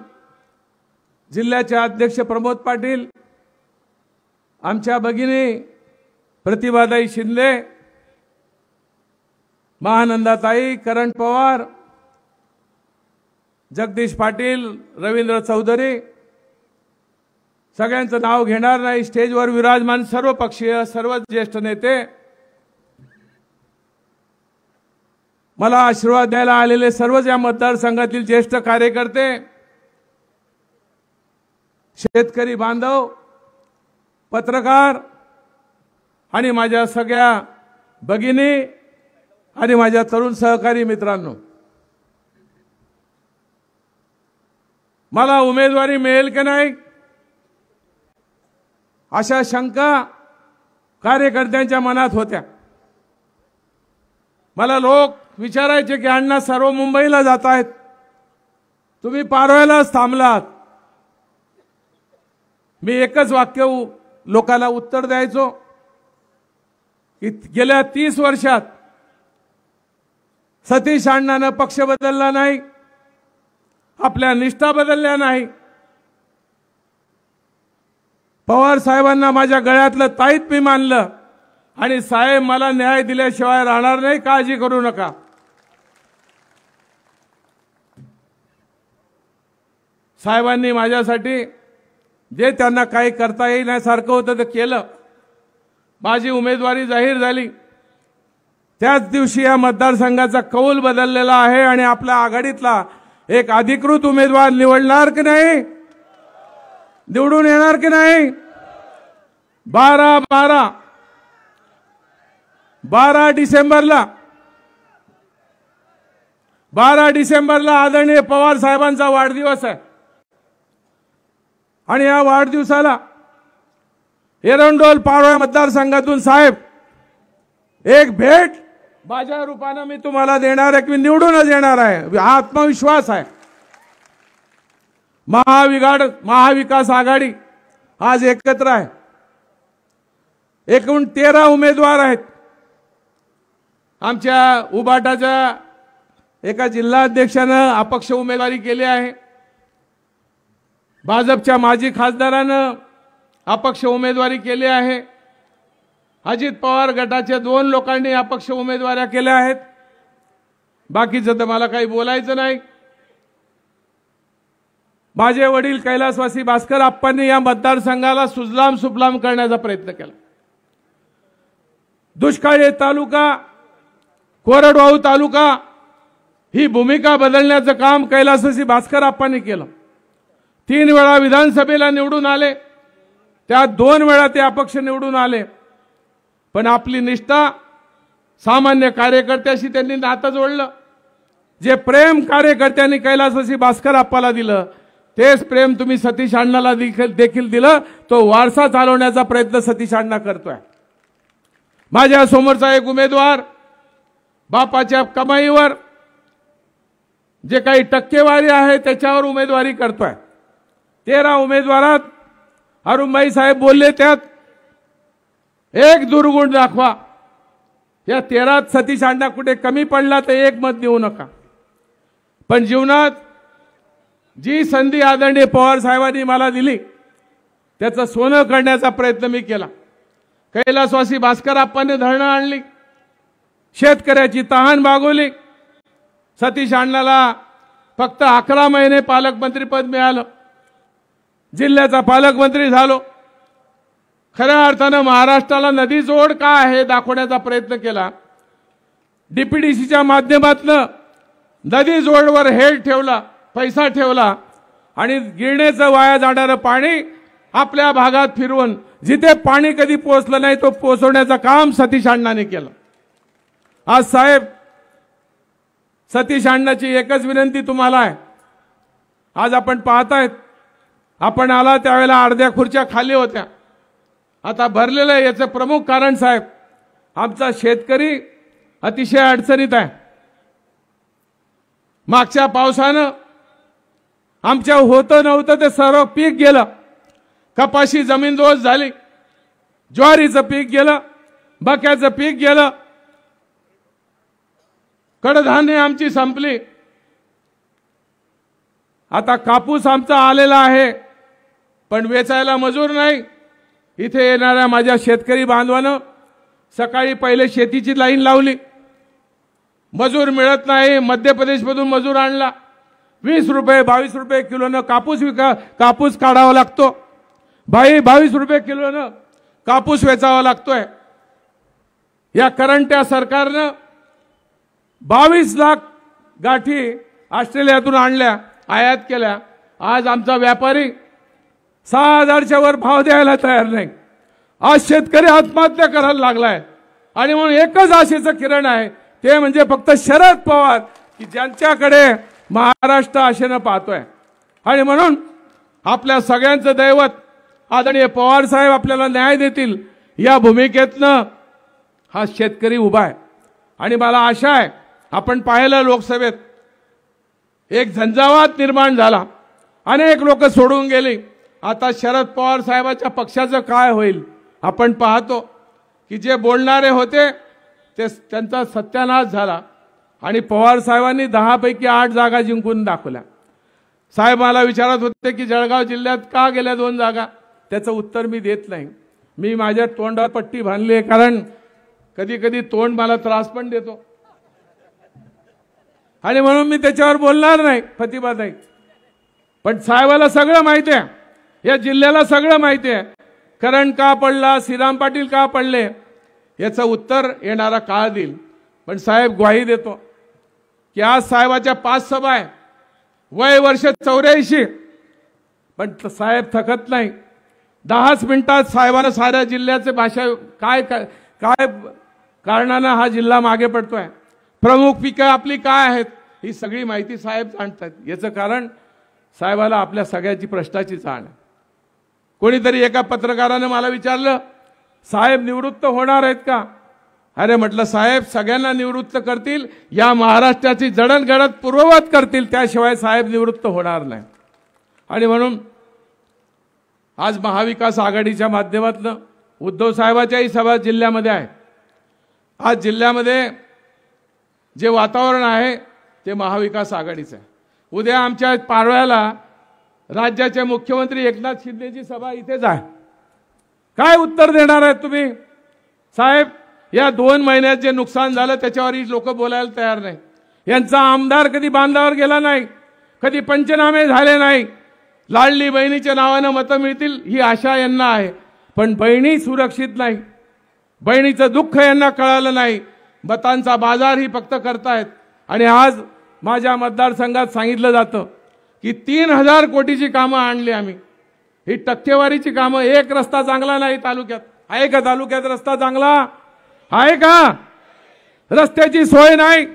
जिल्ह्याचे अध्यक्ष प्रमोद पाटील, आमच्या भगिनी प्रतिभाताई शिंदे, महानंदाताई, करण पवार, जगदीश पाटील, रवींद्र चौधरी, सगळ्यांचं नाव घेणार नाही. स्टेजवर विराजमान सर्व पक्षीय, सर्व ज्येष्ठ नेते, मला आशीर्वाद द्यायला आलेले सर्वच या मतदारसंघातील ज्येष्ठ कार्यकर्ते, शेतकरी बांधव, पत्रकार आणि माझ्या सगळ्या भगिनी आणि माझ्या तरुण सहकारी मित्रांनो, मला उमेदवारी मिळेल की नाही अशा शंका कार्यकर्त्यांच्या मनात होत्या. मला लोक विचारायचे की अण्णा सर्व मुंबईला जात आहेत, तुम्ही पारोळ्यालाच थांबलात. मी एकच वाक्य लोकांना उत्तर द्यायचो की गेल्या 30 वर्षात सतीश अण्णांना पक्ष बदलला नाही, आपल्या निष्ठा बदलल्या नाही. पवार साहेबांना माझ्या गळ्यातलं ताईत मी मानलं आणि साहेब मला न्याय दिल्याशिवाय राहणार नाही, काळजी करू नका. साहेबांनी माझ्यासाठी जे त्यांना काही करता येण्यासारखं होतं ते केलं. माझी उमेदवारी जाहीर झाली त्याच दिवशी या मतदारसंघाचा कौल बदललेला आहे आणि आपल्या आघाडीतला एक अधिकृत उमेदवार निवडणार की नाही, निवडून येणार की नाही. 12 डिसेंबरला आदरणीय पवार साहेबांचा वाढदिवस आहे आणि या वाढदिवसाला एरंडोल पारोळा मतदारसंघातून साहेब एक भेट माझ्या रूपाने मी तुम्हाला देणार आहे, की निवडूनच येणार आहे, आत्मविश्वास आहे. महाविकास आघाडी आज एकत्र आहे. एकूण 13 उमेदवार आहेत. आमच्या उबाटाच्या एका जिल्हाध्यक्षानं अपक्ष उमेदवारी केली आहे. भाजपच्या माजी खासदारानं अपक्ष उमेदवारी केली आहे. अजित पवार गटाच्या 2 लोकांनी अपक्ष उमेदवाऱ्या केल्या आहेत. बाकीचं तर मला काही बोलायचं नाही. माझे वडील कैलासवासी भास्कर आप्पांनी या मतदारसंघाला सुजलाम सुफलाम करण्याचा प्रयत्न केला. दुष्काळी तालुका, कोरडवाहू तालुका ही भूमिका बदलण्याचं काम कैलासवासी भास्कर आप्पांनी केलं. 3 वेळा विधानसभेला निवडून आले, त्या 2 वेळा ते अपक्ष निवडून आले. पण आपली निष्ठा, सामान्य कार्यकर्त्याशी त्यांनी नातं जोडलं. जे प्रेम कार्यकर्त्यांनी कैलासवासी भास्कर आप्पाला दिलं तेच प्रेम तुम्ही सतीश अण्णाला देखील दिलं. तो वारसा चालवण्याचा प्रयत्न सतीश अण्णा करतोय. माझ्या समोरचा एक उमेदवार बापाच्या कमाईवर जे काही टक्केवारी आहे त्याच्यावर उमेदवारी करतोय. 13 उमेदवारात अरुणभाई साहेब बोलले त्यात एक दुर्गुण दाखवा. या 13 सतीश अण्णा कुठे कमी पडला तर एक मत देऊ नका. पण जीवनात जी संधी आदरणीय पवार साहेबांनी मला दिली त्याचं सोनं करण्याचा प्रयत्न मी केला. कैलासवासी भास्कर आप्पांनी धरणं आणली, शेतकऱ्याची तहान भागवली. सतीश अण्णाला फक्त 11 महिने पालकमंत्री पद मिळालं, जिल्ह्याचा पालकमंत्री झालो. खऱ्या अर्थानं महाराष्ट्राला नदी जोड काय आहे दाखवण्याचा प्रयत्न केला. डीपीडीसीच्या माध्यमातून नदी जोडवर हेड ठेवला, पैसा ठेवला आणि गिरण्याचं वाया जाणारं पाणी आपल्या भागात फिरवून जिथे पाणी कधी पोहोचलं नाही तो पोहोचवण्याचं काम सतीश अण्णांनी केलं. आज साहेब सतीश अण्णाची एकच विनंती तुम्हाला आहे. आज आपण पाहतायत आपण आला त्यावेळेला अर्ध्या खुर्च्या खाली होत्या, आता भरलेलं आहे. याचं प्रमुख कारण साहेब आमचा शेतकरी अतिशय अडचणीत आहे. मागच्या पावसानं आमच्या होतं नव्हतं ते सर्व पीक गेलं. कपाशी जमीनदोस्त झाली, ज्वारीचं पीक गेलं, मक्याचं पीक गेलं, कडधान्य आमची संपली. आता कापूस आमचा आलेला आहे पण वेचायला मजूर नाही. इथे येणाऱ्या माझ्या शेतकरी बांधवानं सकाळी पहिले शेतीची लाईन लावली, मजूर मिळत नाही. मध्य प्रदेशमधून मजूर आणला, 20 रुपये 22 रुपये किलोनं कापूस काढावा लागतो. 22 रुपये किलोनं कापूस वेचावा लागतोय. या करंट्या सरकारनं 22 लाख गाठी ऑस्ट्रेलियातून आणल्या, आयात केल्या. आज आमचा व्यापारी 6000च्या वर भाव द्यायला तयार नाही. आज शेतकरी आत्महत्या करायला लागलाय आणि म्हणून एकच आशेचं किरण आहे ते म्हणजे फक्त शरद पवार की ज्यांच्याकडे महाराष्ट्र आशेनं पाहतोय. आणि म्हणून आपल्या सगळ्यांचं दैवत आदरणीय पवार साहेब आपल्याला न्याय देतील या भूमिकेतनं हा शेतकरी उभा आहे. आणि मला आशा आहे आपण पाहिलं लोकसभेत एक झंझावात निर्माण झाला, अनेक लोक सोडून गेली. आता शरद पवार साहेबांच्या पक्षाचं काय होईल आपण पाहतो की जे बोलणारे होते ते त्यांचा सत्यानाश झाला आणि पवार साहेबांनी 10 पैकी 8 जागा जिंकून दाखवल्या. साहेब मला विचारत होते की जळगाव जिल्ह्यात का गेल्या 2 जागा, त्याचं उत्तर मी देत नाही. मी माझ्या तोंडावर पट्टी बांधली आहे कारण कधी कधी तोंड मला त्रास पण देतो आणि म्हणून मी त्याच्यावर बोलणार नाही, प्रतिभा नाही. पण साहेबाला सगळं माहिती आहे, या जिल्ह्याला सगळं माहिती आहे. करण का पडला, श्रीराम पाटील का पडले याचं उत्तर येणारा काळ देईल. पण साहेब ग्वाही देतो की आज साहेबाच्या 5 सभा आहे, वय वर्ष 84, पण साहेब थकत नाही. 10 मिनिटात साहेबांना साऱ्या जिल्ह्याचे भाषा काय कारणानं हा जिल्हा मागे पडतोय, प्रमुख पिकं आपली काय आहेत ही सगळी माहिती साहेब जाणतात. याचं कारण साहेबाला आपल्या सगळ्याची प्रश्नाची जाण आहे. कोणीतरी एका पत्रकाराने मला विचारलं साहेब निवृत्त होणार आहेत का. अरे म्हटलं साहेब सगळ्यांना निवृत्त करतील, या महाराष्ट्राची जडणघडण पूर्ववत करतील, त्याशिवाय साहेब निवृत्त होणार नाही. आणि म्हणून आज महाविकास आघाडीच्या माध्यमातून उद्धव साहेबाच्याही सभा जिल्ह्यामध्ये आहे. आज जिल्ह्यामध्ये जे वातावरण आहे ते महाविकास आघाडीचं आहे. उद्या आमच्या पारव्याला राज्याचे मुख्यमंत्री एकनाथ शिंदेची सभा इथेच आहे. काय उत्तर देणार आहेत तुम्ही साहेब. या 2 महिन्यात जे नुकसान झालं त्याच्यावरही लोक बोलायला तयार नाही. यांचा आमदार कधी बांधावर गेला नाही, कधी पंचनामे झाले नाही. लाडली बहिणीच्या नावानं मतं मिळतील ही आशा यांना आहे, पण बहिणी सुरक्षित नाही. बहिणीचं दुःख यांना कळालं नाही. मतांचा बाजार ही फक्त करतायत. आणि आज माझ्या मतदारसंघात सांगितलं जातं की 3000 कोटीची कामं आणली आम्ही. ही टक्केवारीची कामं. एक रस्ता चांगला नाही तालुक्यात. आहे का तालुक्यात रस्ता चांगला आहे का. रस्त्याची सोय नाही,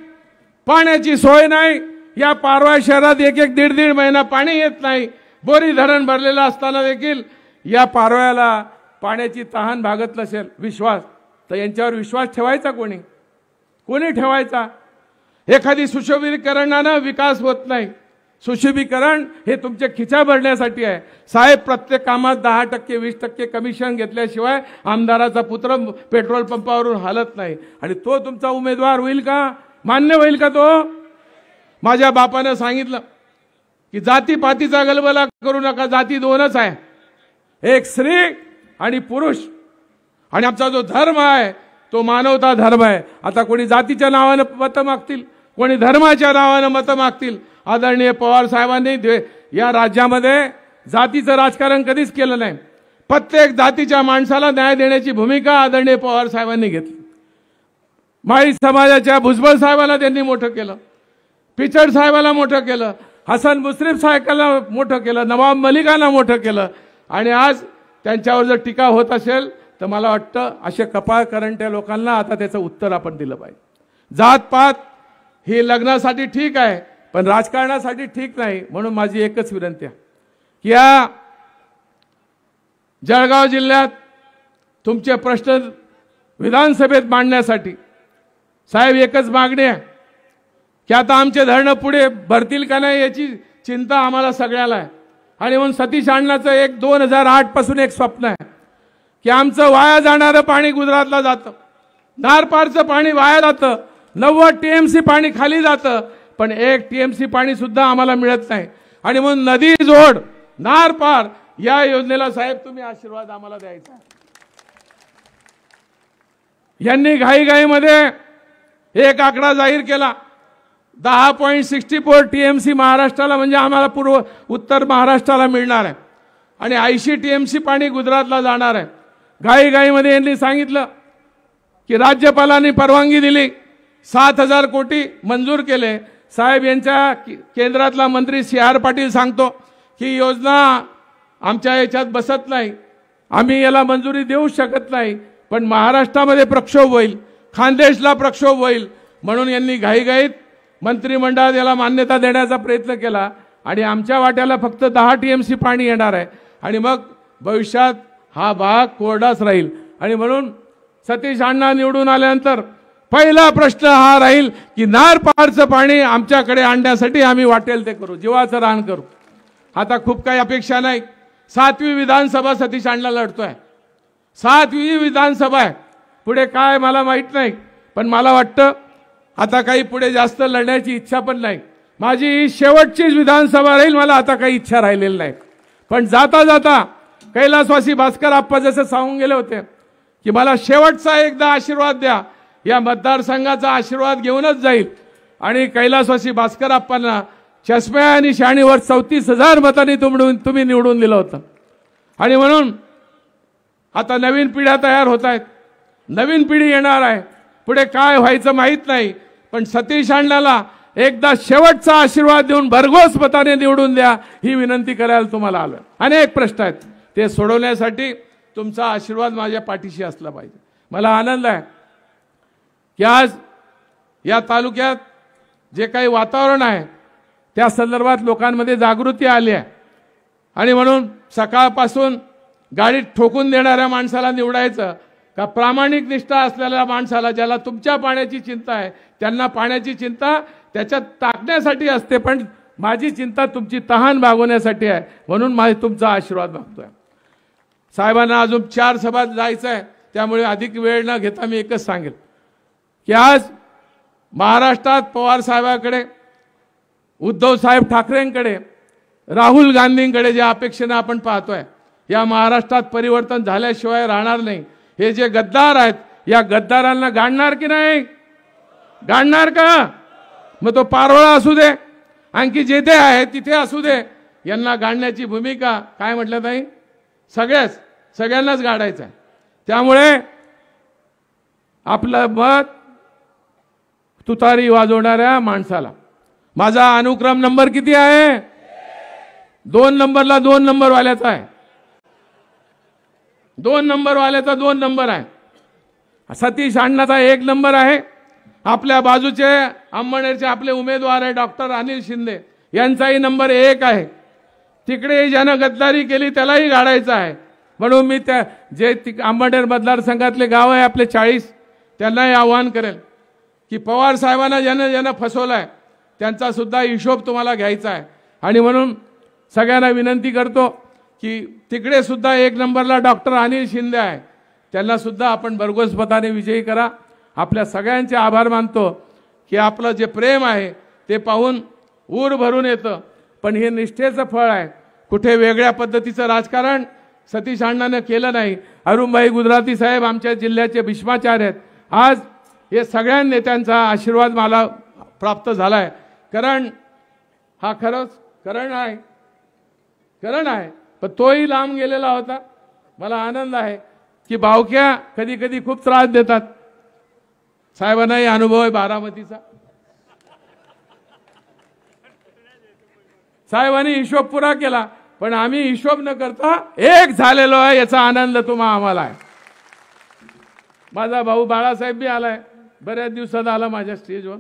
पाण्याची सोय नाही. या पारवा शहरात एक एक दीड महिना पाणी येत नाही. बोरी धरण भरलेलं असताना देखील या पारव्याला पाण्याची तहान भागत नसेल. विश्वास तर यांच्यावर विश्वास ठेवायचा कोणी ठेवायचा? एखादी सुशोभीकरणानं विकास होत नाही. सुशोभीकरण हे तुमचे खिचा भरण्यासाठी आहे. साहेब, प्रत्येक कामात 10%, 20% कमिशन घेतल्याशिवाय आमदाराचा पुत्र पेट्रोल पंपावरून हालत नाही. आणि तो तुमचा उमेदवार होईल का? मान्य होईल का तो? माझ्या बापानं सांगितलं की जातीपातीचा गलबला करू नका. जाती दोनच आहे, एक स्त्री आणि पुरुष. आणि आमचा जो धर्म आहे तो मानवता धर्म आहे. आता कोणी जातीच्या नावानं मतं मागतील, कोणी धर्माच्या नावानं मतं मागतील. आदरणीय पवार साहेबांनी या राज्यामध्ये जातीचं राजकारण कधीच केलं नाही. प्रत्येक जातीच्या माणसाला न्याय देण्याची भूमिका आदरणीय पवार साहेबांनी घेतली. माळी समाजाच्या भुजबळ साहेबांना त्यांनी मोठं केलं, पिचड साहेबाला मोठं केलं, हसन मुश्रीफ साहेबाला मोठं केलं, नवाब मलिकांना मोठं केलं. आणि आज त्यांच्यावर जर टीका होत असेल तर मला वाटतं असे कपाळ करंट्या लोकांना आता त्याचं उत्तर आपण दिलं पाहिजे. जातपात ही लग्नासाठी ठीक आहे पण राजकारणासाठी ठीक नाही. म्हणून माझी एकच विनंती आहे की या जळगाव जिल्ह्यात तुमचे प्रश्न विधानसभेत मांडण्यासाठी साहेब एकच मागणी आहे की आता आमचे धरणं पुढे भरतील का नाही याची चिंता आम्हाला सगळ्याला आहे. आणि म्हणून सतीश अण्णाचं 2008 पासून एक स्वप्न आहे की आमचं वाया जाणारं पाणी गुजरातला जातं, नारपारचं पाणी वाया जातं, 90 TMC पाणी खाली जातं, पण 1 TMC पाणी सुद्धा आम्हाला मिळत नाही. आणि म्हणून नदी जोड नारपार या योजनेला साहेब तुम्ही आशीर्वाद आम्हाला द्यायचा. यांनी घाईघाईमध्ये एक आकडा जाहीर केला, 10.64 TMC महाराष्ट्राला म्हणजे आम्हाला उत्तर महाराष्ट्राला मिळणार आहे आणि 80 TMC पाणी गुजरातला जाणार आहे. घाईघाईमध्ये यांनी सांगितलं की राज्यपालांनी परवानगी दिली, 7,000 कोटी मंजूर केले. साहेब, यांच्या केंद्रातला मंत्री CR पाटील सांगतो की योजना आमच्या याच्यात बसत नाही, आम्ही याला मंजुरी देऊ शकत नाही. पण महाराष्ट्रामध्ये प्रक्षोभ होईल, खानदेशला प्रक्षोभ होईल. म्हणून यांनी घाईघाईत मंत्रिमंडळात याला मान्यता देण्याचा प्रयत्न केला आणि आमच्या वाट्याला फक्त 10 TMC पाणी येणार आहे. आणि मग भविष्यात हा भाग कोरडाच राहील. आणि म्हणून सतीश अण्णा निवडून आल्यानंतर पहिला प्रश्न हा राहील की नारपारचं पाणी आमच्याकडे आणण्यासाठी आम्ही वाटेल ते करू, जीवाचं रान करू. आता खूप काही अपेक्षा नाही. 7वी विधानसभा सतीश अण्णा लढतोय, 7वी विधानसभा आहे. पुढे काय मला माहित नाही, पण मला वाटतं आता काही पुढे जास्त लढण्याची इच्छा पण नाही. माझी शेवटचीच विधानसभा राहील, मला आता काही इच्छा राहिलेली नाही. पण जाता जाता कैलासवासी भास्कर आप्पा जसं सांगून गेले होते की मला शेवटचा एकदा आशीर्वाद द्या, या मतदारसंघाचा आशीर्वाद घेऊनच जाईल. आणि कैलासवासी भास्कर आप्पांना चष्म्या आणि शाणीवर 34,000 मतांनी तुम्ही निवडून दिलं होतं. आणि म्हणून आता नवीन पिढ्या तयार होत आहेत, नवीन पिढी येणार आहे. पुढे काय व्हायचं माहीत नाही, पण सतीश अण्णाला एकदा शेवटचा आशीर्वाद देऊन भरघोस मताने निवडून द्या ही विनंती करायला तुम्हाला आलोय. अनेक प्रश्न आहेत, ते सोडवण्यासाठी तुमचा आशीर्वाद माझ्या पाठीशी असला पाहिजे. मला आनंद आहे की आज या तालुक्यात जे काही वातावरण आहे त्या संदर्भात लोकांमध्ये जागृती आली आहे. आणि म्हणून सकाळपासून गाडीत ठोकून देणाऱ्या माणसाला निवडायचं का प्रामाणिक निष्ठा असलेल्या माणसाला, ज्याला तुमच्या पाण्याची चिंता आहे, त्यांना पाण्याची चिंता त्याच्यात टाकण्यासाठी असते, पण माझी चिंता तुमची तहान भागवण्यासाठी आहे. म्हणून तुमचा आशीर्वाद मागतोय. साहेबांना अजून 4 सभा जायचं आहे, त्यामुळे अधिक वेळ न घेता मी एकच सांगेल की आज महाराष्ट्रात पवार साहेबांकडे, उद्धव साहेब ठाकरेंकडे, राहुल गांधींकडे ज्या अपेक्षेने आपण पाहतोय, या महाराष्ट्रात परिवर्तन झाल्याशिवाय राहणार नाही. हे जे गद्दार आहेत, या गद्दारांना गाडणार की नाही? गाडणार का? मग तो पारोळा असू दे, आणखी जेथे आहे तिथे असू दे, यांना गाडण्याची भूमिका काय म्हटलं ताई, सगळ्यांनाच गाडायचं आहे. त्यामुळे आपलं मत तुतारी वाजवणाऱ्या माणसाला. माझा अनुक्रम नंबर किती आहे? 2 नंबरला 2 नंबर वाल्याचा आहे, 2 नंबर वाल्याचा 2 नंबर आहे. सतीश अण्णाचा 1 नंबर आहे आपल्या बाजूचे अंमळनेरचे आपले उमेदवार आहे डॉक्टर अनिल शिंदे, यांचाही नंबर 1 आहे. तिकडे ज्यानं गद्दारी केली त्यालाही गाडायचं आहे. म्हणून मी त्या जे अंमळनेर मतदारसंघातले गाव आहे आपले 40, त्यांनाही आवाहन करेल की पवार साहेबांना ज्यानं फसवलाय त्यांचा सुद्धा हिशोब तुम्हाला घ्यायचा आहे. आणि म्हणून सगळ्यांना विनंती करतो की तिकडे सुद्धा 1 नंबरला डॉक्टर अनिल शिंदे आहे, त्यांना सुद्धा आपण भरघोस मताने विजयी करा. आपल्या सगळ्यांचे आभार मानतो की आपलं जे प्रेम आहे ते पाहून ऊर भरून येतं. पण हे निष्ठेचं फळ आहे. कुठे वेगळ्या पद्धतीचं राजकारण सतीश अण्णांनी केलं नाही. अरुणभाई गुजराती साहेब आमच्या जिल्ह्याचे भीष्माचार्य आहेत. आज हे सगळ्या नेत्यांचा आशीर्वाद मला प्राप्त झालाय. करण हा खरंच करण आहे, पण तोही लांब गेलेला होता. मला आनंद आहे की भावक्या कधी कधी खूप त्रास देतात. साहेबांनाही अनुभव आहे बारामतीचा. साहेबांनी हिशोब पुरा केला, पण आम्ही हिशोब न करता एक झालेलो आहे, याचा आनंद आम्हाला आहे. माझा भाऊ बाळासाहेब बी आलाय, बऱ्याच दिवसात आला माझ्या स्टेजवर.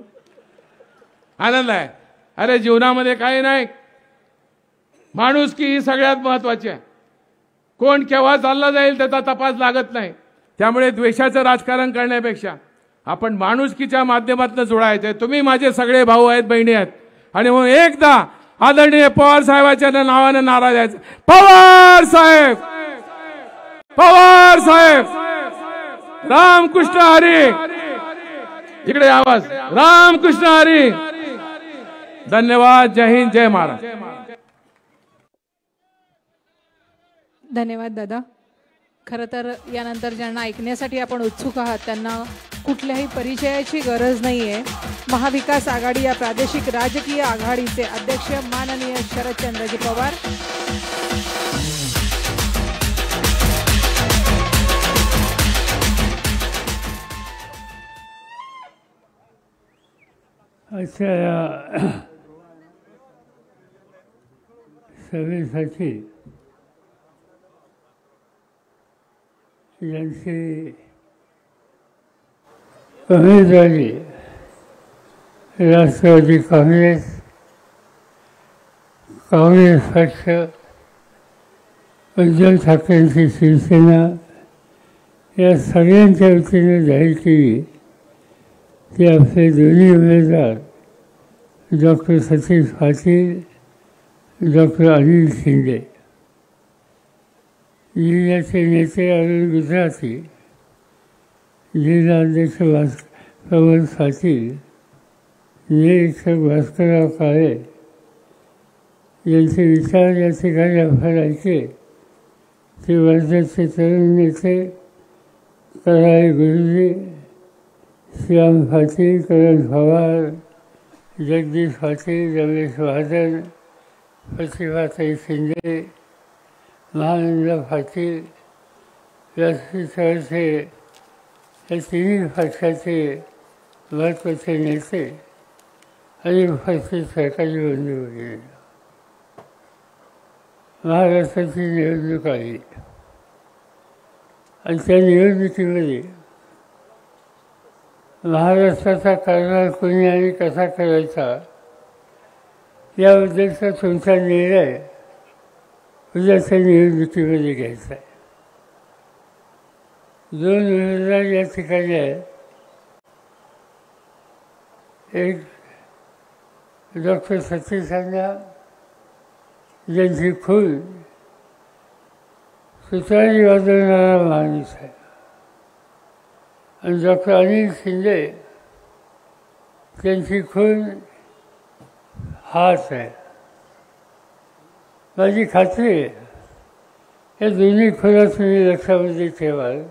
आनंद आहे. अरे जीवनामध्ये काही नाही, माणुसकी ही सगळ्यात महत्वाची आहे. कोण केव्हा चालला जाईल त्याचा तपास लागत नाही. त्यामुळे द्वेषाचं राजकारण करण्यापेक्षा आपण माणुसकीच्या माध्यमातून जोडायचंय. तुम्ही माझे सगळे भाऊ आहेत, बहिणी आहेत. आणि म्हणून एकदा आदरणीय पवार साहेबांच्या नावाने नारा द्यायचा, पवार साहेब, पवार साहेब, रामकृष्ण हरी. इकडे आवाज, रामकृष्ण हरी. धन्यवाद. जय हिंद, जय महाराष्ट्र. धन्यवाद दादा. खरं तर यानंतर ज्यांना ऐकण्यासाठी आपण उत्सुक आहात त्यांना कुठल्याही परिचयाची गरज नाही आहे. महाविकास आघाडी या प्रादेशिक राजकीय आघाडीचे अध्यक्ष माननीय शरदचंद्रजी पवार. अच्छा, या सभेसाठी यांची उमेदवारी राष्ट्रवादी काँग्रेस पक्ष, उद्धव ठाकरेंची शिवसेना या सगळ्यांच्या वतीने जाहीर केली की आपले दोन्ही उमेदवार डॉक्टर सतीश पाटील, डॉक्टर अनिल शिंदे. जिल्ह्याचे नेते अरुण गुजराती, जिल्हाध्यक्ष पवन पाटील, निरीक्षक भास्करराव काळे यांचे विचार या ठिकाणी आपण ऐकले. ते वर्ध्याचे तरुण नेते कराळे गुरुजी, श्याम पाटील, करण पवार, जगदीश पाटील, रमेश महाजन, प्रतिभाताई शिंदे, महानंद पाटील, राष्ट्रीय या तिन्ही पक्षाचे महत्त्वाचे नेते आणि उपस्थित सरकारी बंधू वगैरे. महाराष्ट्राची निवडणूक आली आणि त्या निवडणुकीमध्ये महाराष्ट्राचा कारभार कोणी आणि कसा करायचा याबद्दलचा तुमचा निर्णय उद्याच्या निवडणुकीमध्ये घ्यायचा आहे. 2 उमेदवार या ठिकाणी आहेत. एक डॉक्टर सतीश अण्णा ज्यांची खून सुतारी वाजवणारा माणूस आहे, आणि डॉक्टर अनिल शिंदे त्यांची खून हाच आहे. माझी खात्री आहे या दोन्ही खुणा तुम्ही लक्षामध्ये ठेवाल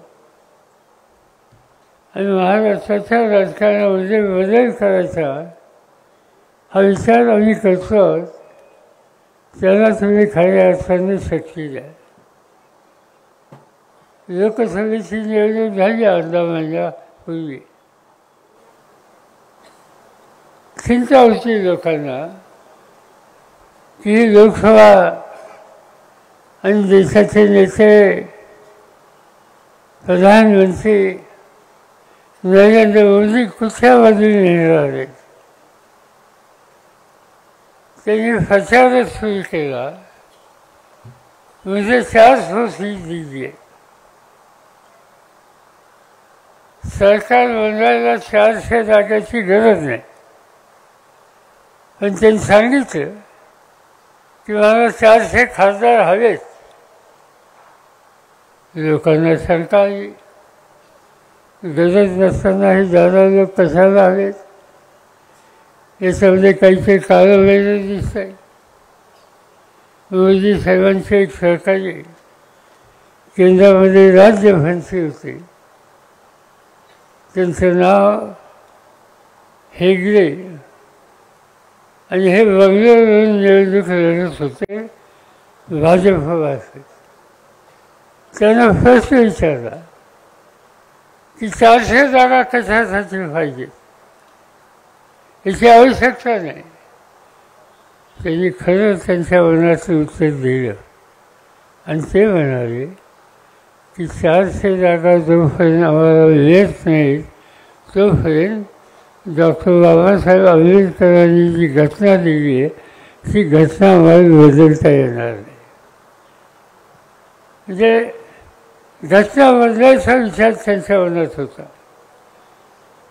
आणि महाराष्ट्राच्या राजकारणामध्ये बदल करायचा हा विचार आम्ही करतो. त्याला तुम्ही खऱ्या अर्थाने शक्ती द्या. लोकसभेची निवडणूक झाली अर्धा महिन्यापूर्वी. चिंता होती लोकांना की लोकसभा आणि देशाचे नेते, प्रधानमंत्री नरेंद्र मोदी कुठल्या बाजूने येणार आहेत. त्यांनी प्रचारच सुरू केला. मुझे 400 सीट दीजिए. सरकार बनवायला 400 जागाची गरज नाही. पण त्यांनी सांगितलं की मला 400 खासदार हवेत. लोकांना शंका आली, गरज नसतानाही जादा लोक कशाला हवेत. याच्यामध्ये काहीतरी काळं वेगळं दिसत आहे. मोदी साहेबांचे एक सहकारी केंद्रामध्ये राज्यमंत्री होते, त्यांचं नाव हेगडे, आणि हे बंगलोरवरून निवडणूक लढत होते भाजपवासी. त्यांना प्रश्न विचारला की 400 जागा कशासाठी पाहिजेत, याची आवश्यकता नाही. त्यांनी खरंच त्यांच्या मनाचं उत्तर दिलं आणि ते म्हणाले की 400 जागा जोपर्यंत आम्हाला मिळत नाही तोपर्यंत डॉक्टर बाबासाहेब आंबेडकरांनी जी घटना दिली आहे ती घटना आम्हाला बदलता येणार नाही. म्हणजे घटना बदलायचा विचार त्यांच्या मनात होता.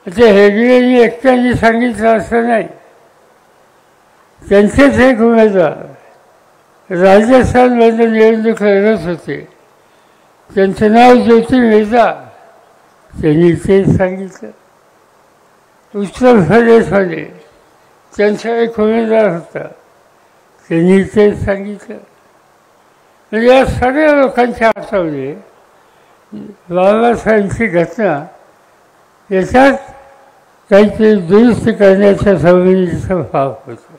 ते हेगडेंनी एकट्याने सांगितलं असं नाही. त्यांचेच एक उमेदवार राजस्थानमध्ये निवडणूक लढत होते, त्यांचं नाव ज्योती मेहता, त्यांनी तेच सांगितलं. उत्तर प्रदेशमध्ये त्यांचा एक उमेदवार होता, त्यांनी तेच सांगितलं. म्हणजे या सगळ्या लोकांच्या हातामध्ये बाबासाहेबांची घटना याच्यात काहीतरी दुरुस्ती करण्याच्या संबंधीचा भाव होता.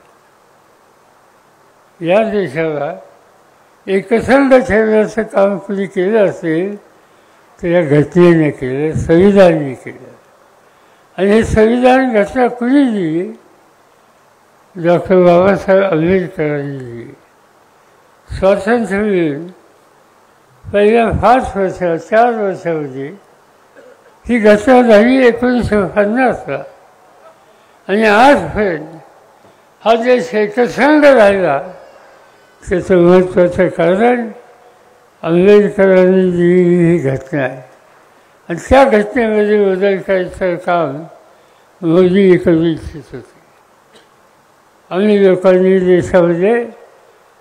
या देशाला एकसंध ठेवण्याचं काम कुणी केलं असेल तर या घटनेने केलं, संविधानाने केलं. आणि हे संविधान घटना कुणी दिली? डॉक्टर बाबासाहेब आंबेडकरांनी दिली. स्वातंत्र्य मिळून पहिल्या 5 वर्षात 4 वर्षामध्ये ही घटना झाली 1950ला. आणि आजपर्यंत हा देश एकसंध राहिला त्याचं महत्त्वाचं कारण आंबेडकरांनी दिलेली ही घटना आहे. आणि त्या घटनेमध्ये बदल करायचं काम मोदी करू इच्छित होते. आम्ही लोकांनी देशामध्ये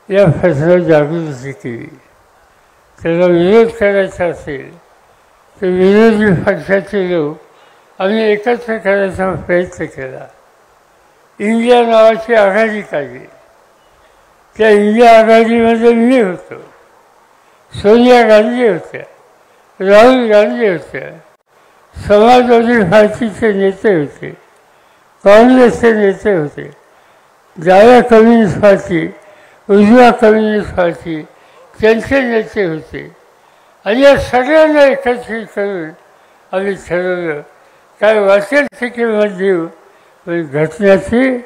या प्रश्नावर जागृती केली. त्याला विरोध करायचा असेल तर विरोधी पक्षाचे लोक आम्ही एकत्र करायचा प्रयत्न केला. इंडिया नावाची आघाडी काढली. त्या इंडिया आघाडीमध्ये मी होतो, सोनिया गांधी होत्या, राहुल गांधी होत्या, समाजवादी पार्टीचे नेते होते, काँग्रेसचे नेते होते, डाव्या कम्युनिस्ट पार्टी, उजव्या कम्युनिस्ट पार्टी त्यांचे नेते होते. आणि या सगळ्यांना एकत्रित करून आम्ही ठरवलं काय वाटेल ती किंमत देऊ, पण घटनेची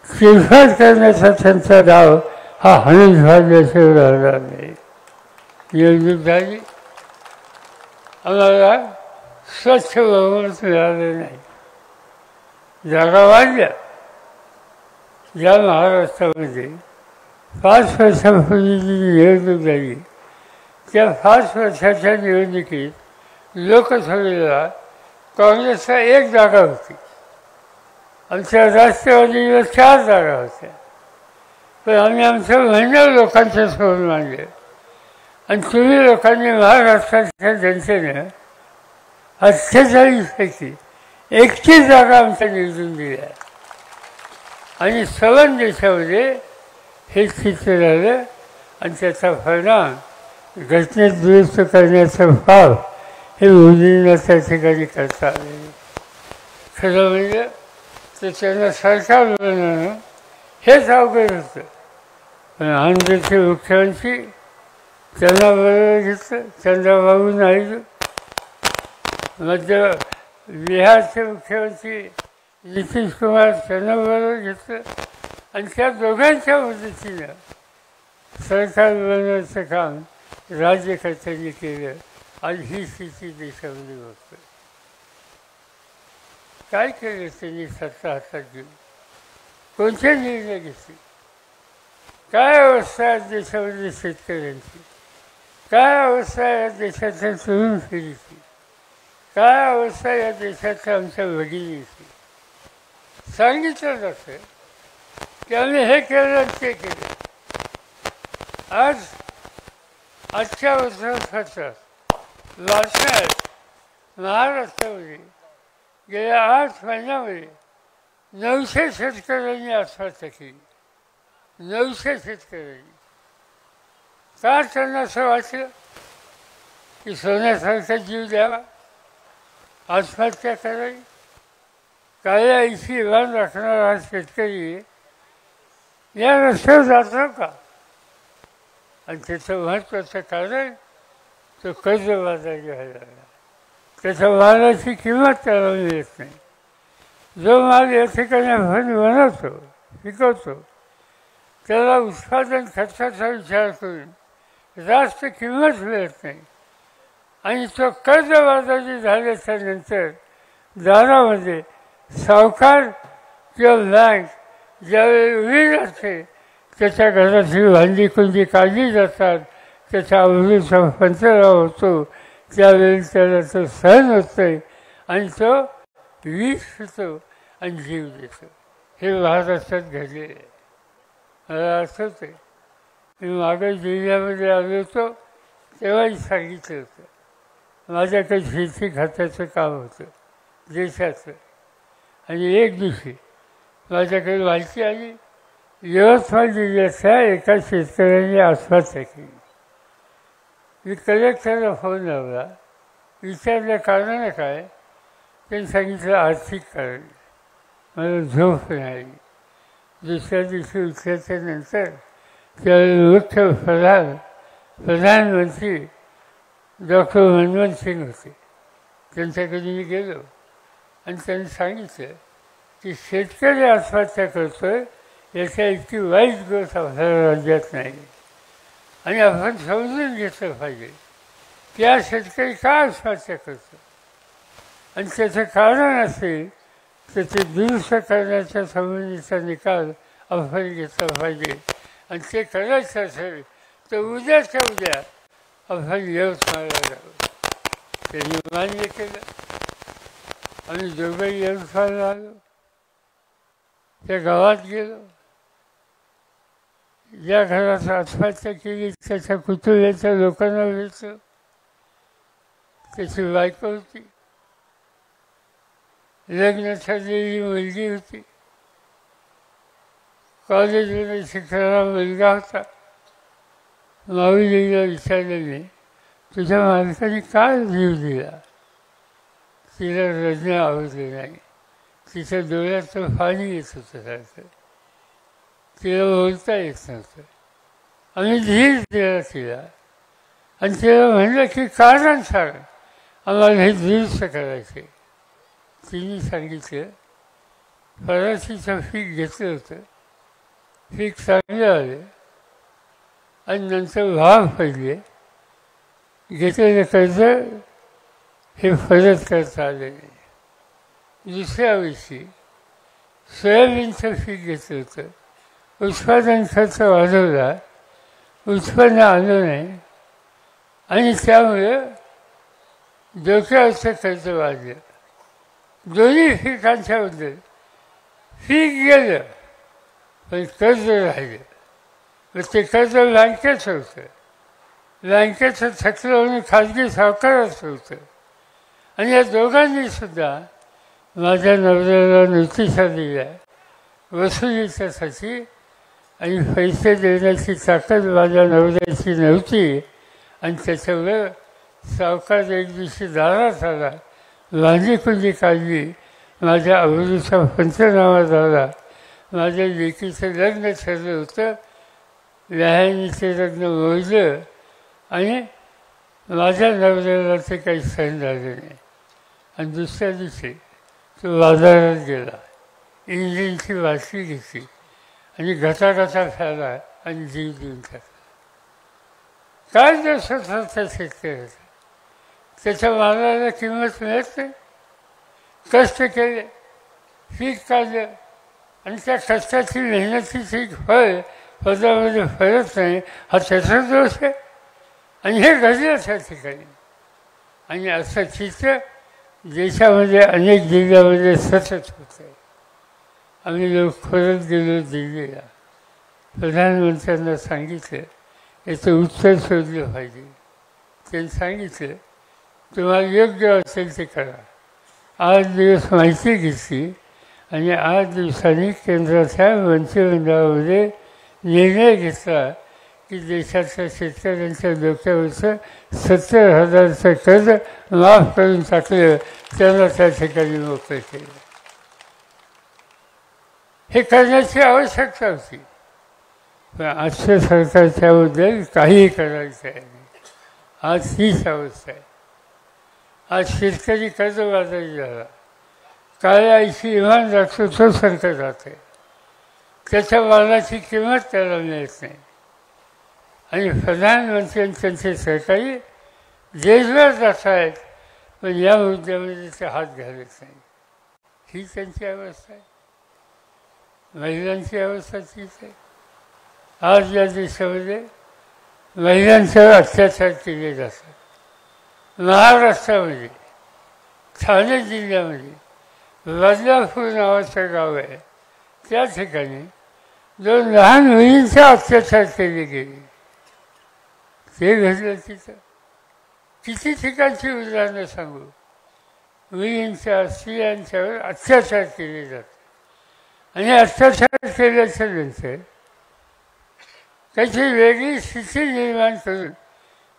चिरफाड करण्याचा त्यांचा डाव हा हणून झाल्याशिवाय राहणार नाही. निवडणूक झाली, आम्हाला स्वच्छ बहुमत मिळालं नाही. जागा वाढल्या. ज्या महाराष्ट्रामध्ये 5 वर्षापूर्वी जी निवडणूक झाली त्या 5 वर्षाच्या निवडणुकीत लोकसभेला काँग्रेसला 1 जागा होती. आमच्या राष्ट्रवादीला 4 जागा होत्या. पण आम्ही आमचं म्हणणं लोकांच्या समोर मांडलं आणि तुम्ही लोकांनी महाराष्ट्राच्या जनतेनं 48 पैकी 31 जागा आमच्या निवडून दिल्या. आणि सवन देशामध्ये हे चित्र झालं आणि त्याचा परिणाम घटनेत दुरुस्त करण्याचा भाव हे मोदींना त्या ठिकाणी करता आले. खरं म्हणजे तर त्यांना सरकार बनवणं हेच अवघड होतं. पण आंध्रचे मुख्यमंत्री त्यांना बरोबर घेतलं, चंद्रबाबू नायडू. मध्य बिहारचे मुख्यमंत्री नितीश कुमार त्यांना बरोबर घेतलं आणि त्या दोघांच्या मदतीनं सरकार बनवण्याचं काम राज्यकर्त्यांनी केलं. आज ही स्थिती देशामध्ये होतं. काय केलं त्यांनी सत्ता हातात घेऊन, कोणते निर्णय घेतले, काय अवस्था आहे देशामध्ये शेतकऱ्यांची, काय अवस्था आहे या देशाच्या तरुण पिढीची, काय अवस्था या देशाच्या आमच्या भगिनीची. सांगितलं जातं की आम्ही हे केलं आणि ते केलं. आजच्या वर्षात लाटण्यात महाराष्ट्रामध्ये गेल्या 8 महिन्यामध्ये 900 शेतकऱ्यांनी आत्महत्या केली. 900 शेतकऱ्यांनी. का त्यांना असं वाटलं की सोन्यासारखा जीव द्यावा, आत्महत्या करावी. काळ्या ऐशी इमान राखणारा हा शेतकरी या रस्त्यावर जातो का? आणि त्याचं महत्त्वाचं कारण तो कर्जबाजारी व्हायला लागला. त्याच्या मालाची किंमत त्याला मिळत नाही. जो माल या ठिकाणी आपण बनवतो, पिकवतो, त्याला उत्पादन खर्चाचा विचार करून जास्त किंमत मिळत नाही. आणि तो कर्जबाजारी झाल्याच्या नंतर दारामध्ये सावकार किंवा बँक ज्यावेळी उभी राहते, त्याच्या घराची भांडी कुंडी काढली जातात, त्याच्या आवडीचा पंचराव होतो, त्यावेळी त्याला तो सहन होत नाही आणि तो विष होतो आणि जीव देतो. हे महाराष्ट्रात घडलेले आहे. मला आठवतं आहे मी मागे जिल्ह्यामध्ये आलो होतो तेव्हाही सांगितलं होतं माझ्याकडे शेती खात्याचं काम होतं देशाचं. आणि एक दिवशी माझ्याकडे माहिती आली यवतमाळ जिल्ह्याच्या एका शेतकऱ्याने आत्महत्या केली. मी कलेक्टरला फोन लावला, विचारलं कारण काय. त्यांनी सांगितलं आर्थिक कारण. मला झोप नाही. दुसऱ्या दिवशी उठल्याच्या नंतर त्यावेळी मुख्य प्रधानमंत्री डॉक्टर मनमोहन सिंग होते. त्यांच्याकडे मी गेलो आणि त्यांनी सांगितलं की शेतकरी आत्महत्या करतोय याच्या इतकी वाईट गोष्ट आपल्या राज्यात नाही. आणि आपण समजून घेतलं पाहिजे की हा शेतकरी का आत्महत्या करतो आणि त्याचं कारण असेल तर ते दुरुस्त करण्याच्या संबंधीचा निकाल आपण घेतला पाहिजे. आणि ते करायचं असेल तर उद्याच्या उद्या आपण यवतमाळला जाऊ. त्यांनी मान्य केलं. आम्ही दोघंही यवतमाळला आलो. त्या गावात गेलो. ज्या घरात आत्महत्या केली त्याच्या कुटुंबाच्या लोकांना भेटलो. त्याची बायको होती, लग्न ठरलेली मुलगी होती, कॉलेजमध्ये शिकणारा मुलगा होता. माऊलीला विचारलं मी तुझ्या मालकाने काय जीव दिला. तिला रडणं आवडलं नाही. तिच्या डोळ्यात पाणी येत होतं सारखं. तिला बोलता येत नव्हतं. आम्ही धीर दिला तिला आणि तिला म्हणलं की कारण सांग, आम्हाला हे दुरुस्त करायचे. तिने सांगितलं फराशीचं पीक घेतलं होतं, पीक चांगलं आलं आणि नंतर भाव पडले. घेतलेलं कर्ज हे परत करता आलं नाही. दुसऱ्या वर्षी सोयाबीनचं पीक घेतलं होतं, उत्पादन खर्च वाढवला, उत्पन्न आलं नाही आणि त्यामुळे डोक्यावरचं खर्च वाढलं. दोन्ही पिकांच्याबद्दल पीक गेलं पण कर्ज राहिलं. मग ते कर्ज बँकेचं होतं. बँकेचं थकलं म्हणून खाजगी सावकाराचं होतं. आणि या दोघांनी सुद्धा माझ्या नवऱ्याला नोटिसा दिल्या वसुलीच्यासाठी. आणि पैसे देण्याची ताकद माझ्या नवऱ्याची नव्हती. आणि त्याच्यामुळे सावकार एक दिवशी दारात आला, भांडीकुंडी काढली, माझ्या आवडीचा पंचनामा झाला. माझ्या लेकीचं लग्न ठरलं होतं, लहानीचे लग्न मोडलं आणि माझ्या नवऱ्याला ते काही सहन झालं नाही. आणि दुसऱ्या दिवशी तो बाजारात गेला, इंजिनची बाटली घेतली आणि घटाघटा खाला आणि जीव देऊन टाकला. काय दोष होता त्या शेतकऱ्याचा? त्याच्या मालाला किंमत मिळत नाही. कष्ट केले, पीक काढलं आणि त्या कष्टाची मेहनतीची फळ पदामध्ये फरक नाही, हा त्याचा दोष आहे. आणि हे घडलं त्या ठिकाणी. आणि असं चित्र देशामध्ये अनेक जिल्ह्यामध्ये सतत होत आहे. आम्ही लोक परत गेलो दिल्लीला, प्रधानमंत्र्यांना सांगितलं याचं उत्तर शोधलं पाहिजे. त्यांनी सांगितलं तुम्हाला योग्य असेल ते करा. 8 दिवस माहिती घेतली आणि 8 दिवसांनी केंद्राच्या मंत्रिमंडळामध्ये निर्णय घेतला की देशाच्या शेतकऱ्यांच्या डोक्यावरचं 70,000चं कर्ज माफ करून टाकलं, त्यांना त्या ठिकाणी मोकळं केलं. हे करण्याची आवश्यकता होती, पण आजचं सरकार त्याबद्दल काहीही करायचं आहे. आज हीच अवस्था आहे. आज शेतकरी कर्जबाजारी झाला, काळ्या आईची इमान राखतो तो संकट राहते, त्याच्या मालाची किंमत त्याला मिळत नाही. आणि प्रधानमंत्री त्यांचे सहकारी देशभर जात आहेत, पण या मुद्द्यामध्ये ते हात घालत नाही. ही त्यांची अवस्था आहे. महिलांची अवस्था तीच आहे. आज या देशामध्ये महिलांच्यावर अत्याचार केले जातात. महाराष्ट्रामध्ये ठाणे जिल्ह्यामध्ये बदलापूर नावाचं गाव आहे, त्या ठिकाणी 2 लहान मुलींचा अत्याचार केले गेले. ते घडलं तिथं. किती ठिकाणची उदाहरणं सांगू. मुलींच्या स्त्रियांच्यावर अत्याचार केले जातात. आणि अत्याचार केल्याच्या नंतर त्याची वेगळी स्थिती निर्माण करून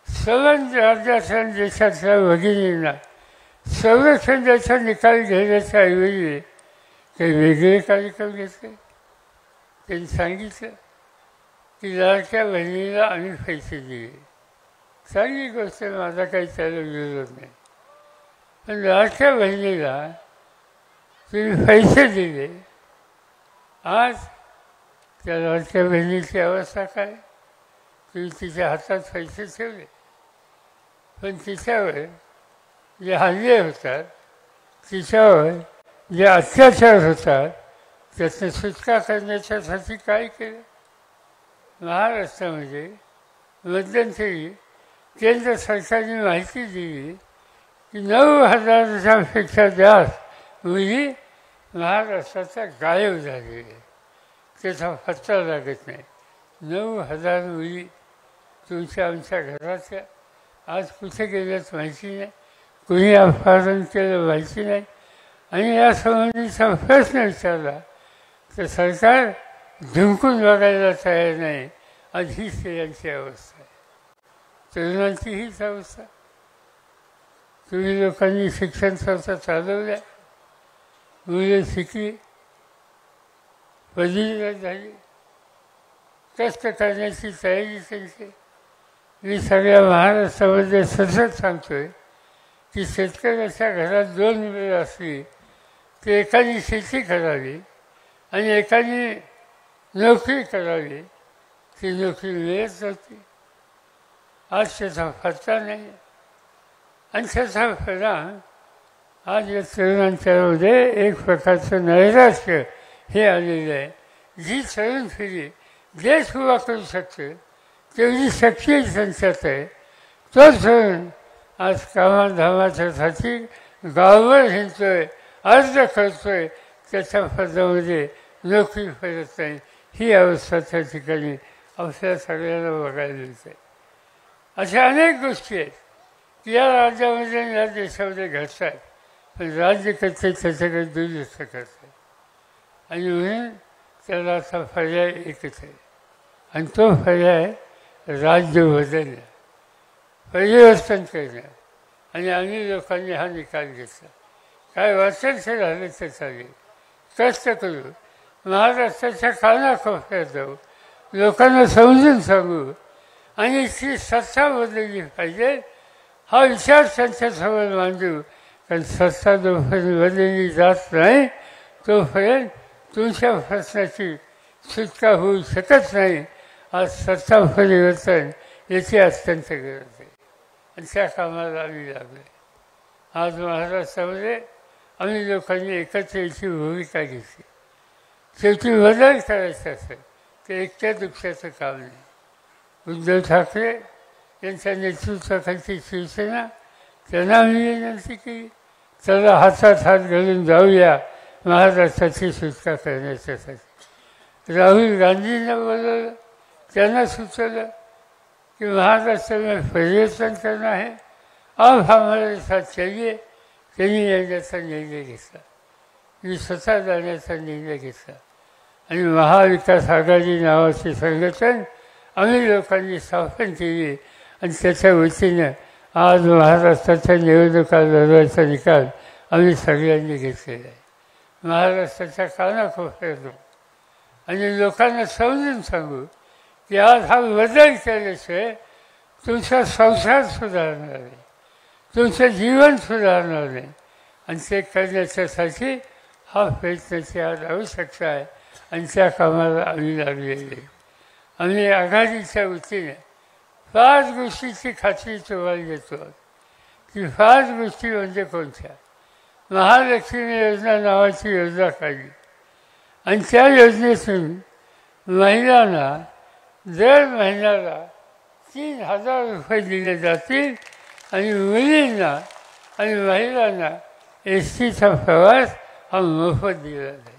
सर्व राज्याच्या देशातल्या भगिनींना संरक्षण द्यायचा निकाल घेण्याच्या ऐवजी काही वेगळे कार्यक्रम घेतले. त्यांनी सांगितलं की लाडक्या बहिणीला आम्ही पैसे दिले. चांगली गोष्ट, माझा काही त्याला विरोध नाही. पण लाडक्या बहिणीला तुम्ही पैसे दिले, आज त्या लाडक्या बहिणीची अवस्था काय? तुम्ही तिच्या हातात पैसे ठेवले, पण तिच्यावर जे हल्ले होतात, तिच्यावर जे अत्याचार होतात, त्यातनं सुटका करण्याच्यासाठी काय केलं? महाराष्ट्रामध्ये मध्यंतरी केंद्र सरकारने माहिती दिली की 9,000पेक्षा जास्त मुली महाराष्ट्राच्या गायब झालेल्या आहेत. त्याचा पत्ता लागत नाही. 9,000 मुली तुमच्या आमच्या घराच्या आज कुठे गेल्याच माहिती नाही, कुणी अपहरण केलं माहिती नाही. आणि या संबंधीचा प्रश्न विचारला तर सरकार धुंकून बघायला तयार नाही. आज ही स्त्रियांची अवस्था आहे. तरुणांची हीच अवस्था. तुम्ही लोकांनी शिक्षण संस्था चालवल्या, मुलं शिकली, पदवीधर झाली, कष्ट करण्याची तयारी त्यांची. मी सगळ्या महाराष्ट्रामध्ये सतत सांगतोय की शेतकऱ्याच्या घरात 2 मुलं असली ते एकाने शेती करावी आणि एकाने नोकरी करावी. ती नोकरी मिळत नव्हती. आज त्याचा पत्ता नाही. आणि त्याचा परिणाम आज या तरुणांच्यामध्ये एक प्रकारचं नैराश्य हे आलेलं आहे. जी तरुण पिढी देश उभा करू शकते तेवढी शक्ती त्यांच्यात आहे. तो तरुण आज कामाधामाच्यासाठी गावभर हिंडतोय, अर्ज करतोय, त्याच्या पदामध्ये नोकरी करत नाही. ही अवस्था त्या ठिकाणी आपल्या सगळ्यांना बघायला मिळते. अशा अनेक गोष्टी आहेत की या राज्यामध्ये या देशामध्ये घडतात, पण राज्यकर्ते त्याच्याकडे दुर्लक्ष करतात. आणि म्हणून त्याला असा पर्याय एकच आहे, आणि तो पर्याय राज्य बदलणं, परिवर्तन करणं. आणि आम्ही लोकांनी हा निकाल घेतला. काय वाटेल ते झालं ते चालेल, कष्ट करू, महाराष्ट्राच्या कानाकोपऱ्यात जाऊ, लोकांना समजून सांगू आणि ती सत्ता बदलली पाहिजे हा विचार त्यांच्यासमोर मांडू. कारण सत्ता जोपर्यंत बदलली जात नाही तोपर्यंत तुमच्या प्रश्नाची सुटका होऊ शकत नाही. आज सत्ता परिवर्तन याची अत्यंत गरज आहे आणि त्या कामाला आम्ही लागले. आज महाराष्ट्रामध्ये आम्ही लोकांनी एकत्र याची भूमिका घेतली. शेवटी बदल करायचा असेल तर एकट्या दुसऱ्याचं काम नाही. उद्धव ठाकरे यांच्या नेतृत्वाखालची शिवसेना त्यांना आम्ही विनंती केली, चला हातात हात घालून जाऊया महाराष्ट्राची सुटका करण्याच्यासाठी. राहुल गांधींना बोलवलं, त्यांना सुचवलं कि महाराष्ट्र में परिवर्तन करना है, अब हमारे साथ चलिए. त्यांनी येण्याचा निर्णय घेतला, मी स्वतः जाण्याचा निर्णय घेतला आणि महाविकास आघाडी नावाचे संघटन आम्ही लोकांनी स्थापन केली आणि त्याच्या वतीनं आज महाराष्ट्राच्या निवडणुका लढवायचा निकाल आम्ही सगळ्यांनी घेतलेला आहे. महाराष्ट्राच्या कानाकोपऱ्यातून आणि लोकांना समजून सांगू की आज हा बदल केल्याशिवाय तुमचा संसार सुधारणार नाही, तुमचं जीवन सुधारणार नाही. आणि ते करण्याच्यासाठी हा प्रयत्नाची आज आवश्यकता आहे आणि त्या कामाला आम्ही लागलेले. आम्ही आघाडीच्या वतीने 5 गोष्टीची खात्री तुम्हाला देतो. की 5 गोष्टी म्हणजे कोणत्या? महालक्ष्मी योजना नावाची योजना काढली आणि त्या योजनेतून महिलांना दर महिन्याला 3,000 रुपये दिले जातील आणि मुलींना आणि महिलांना एसटीचा प्रवास हा मोफत दिला जाईल.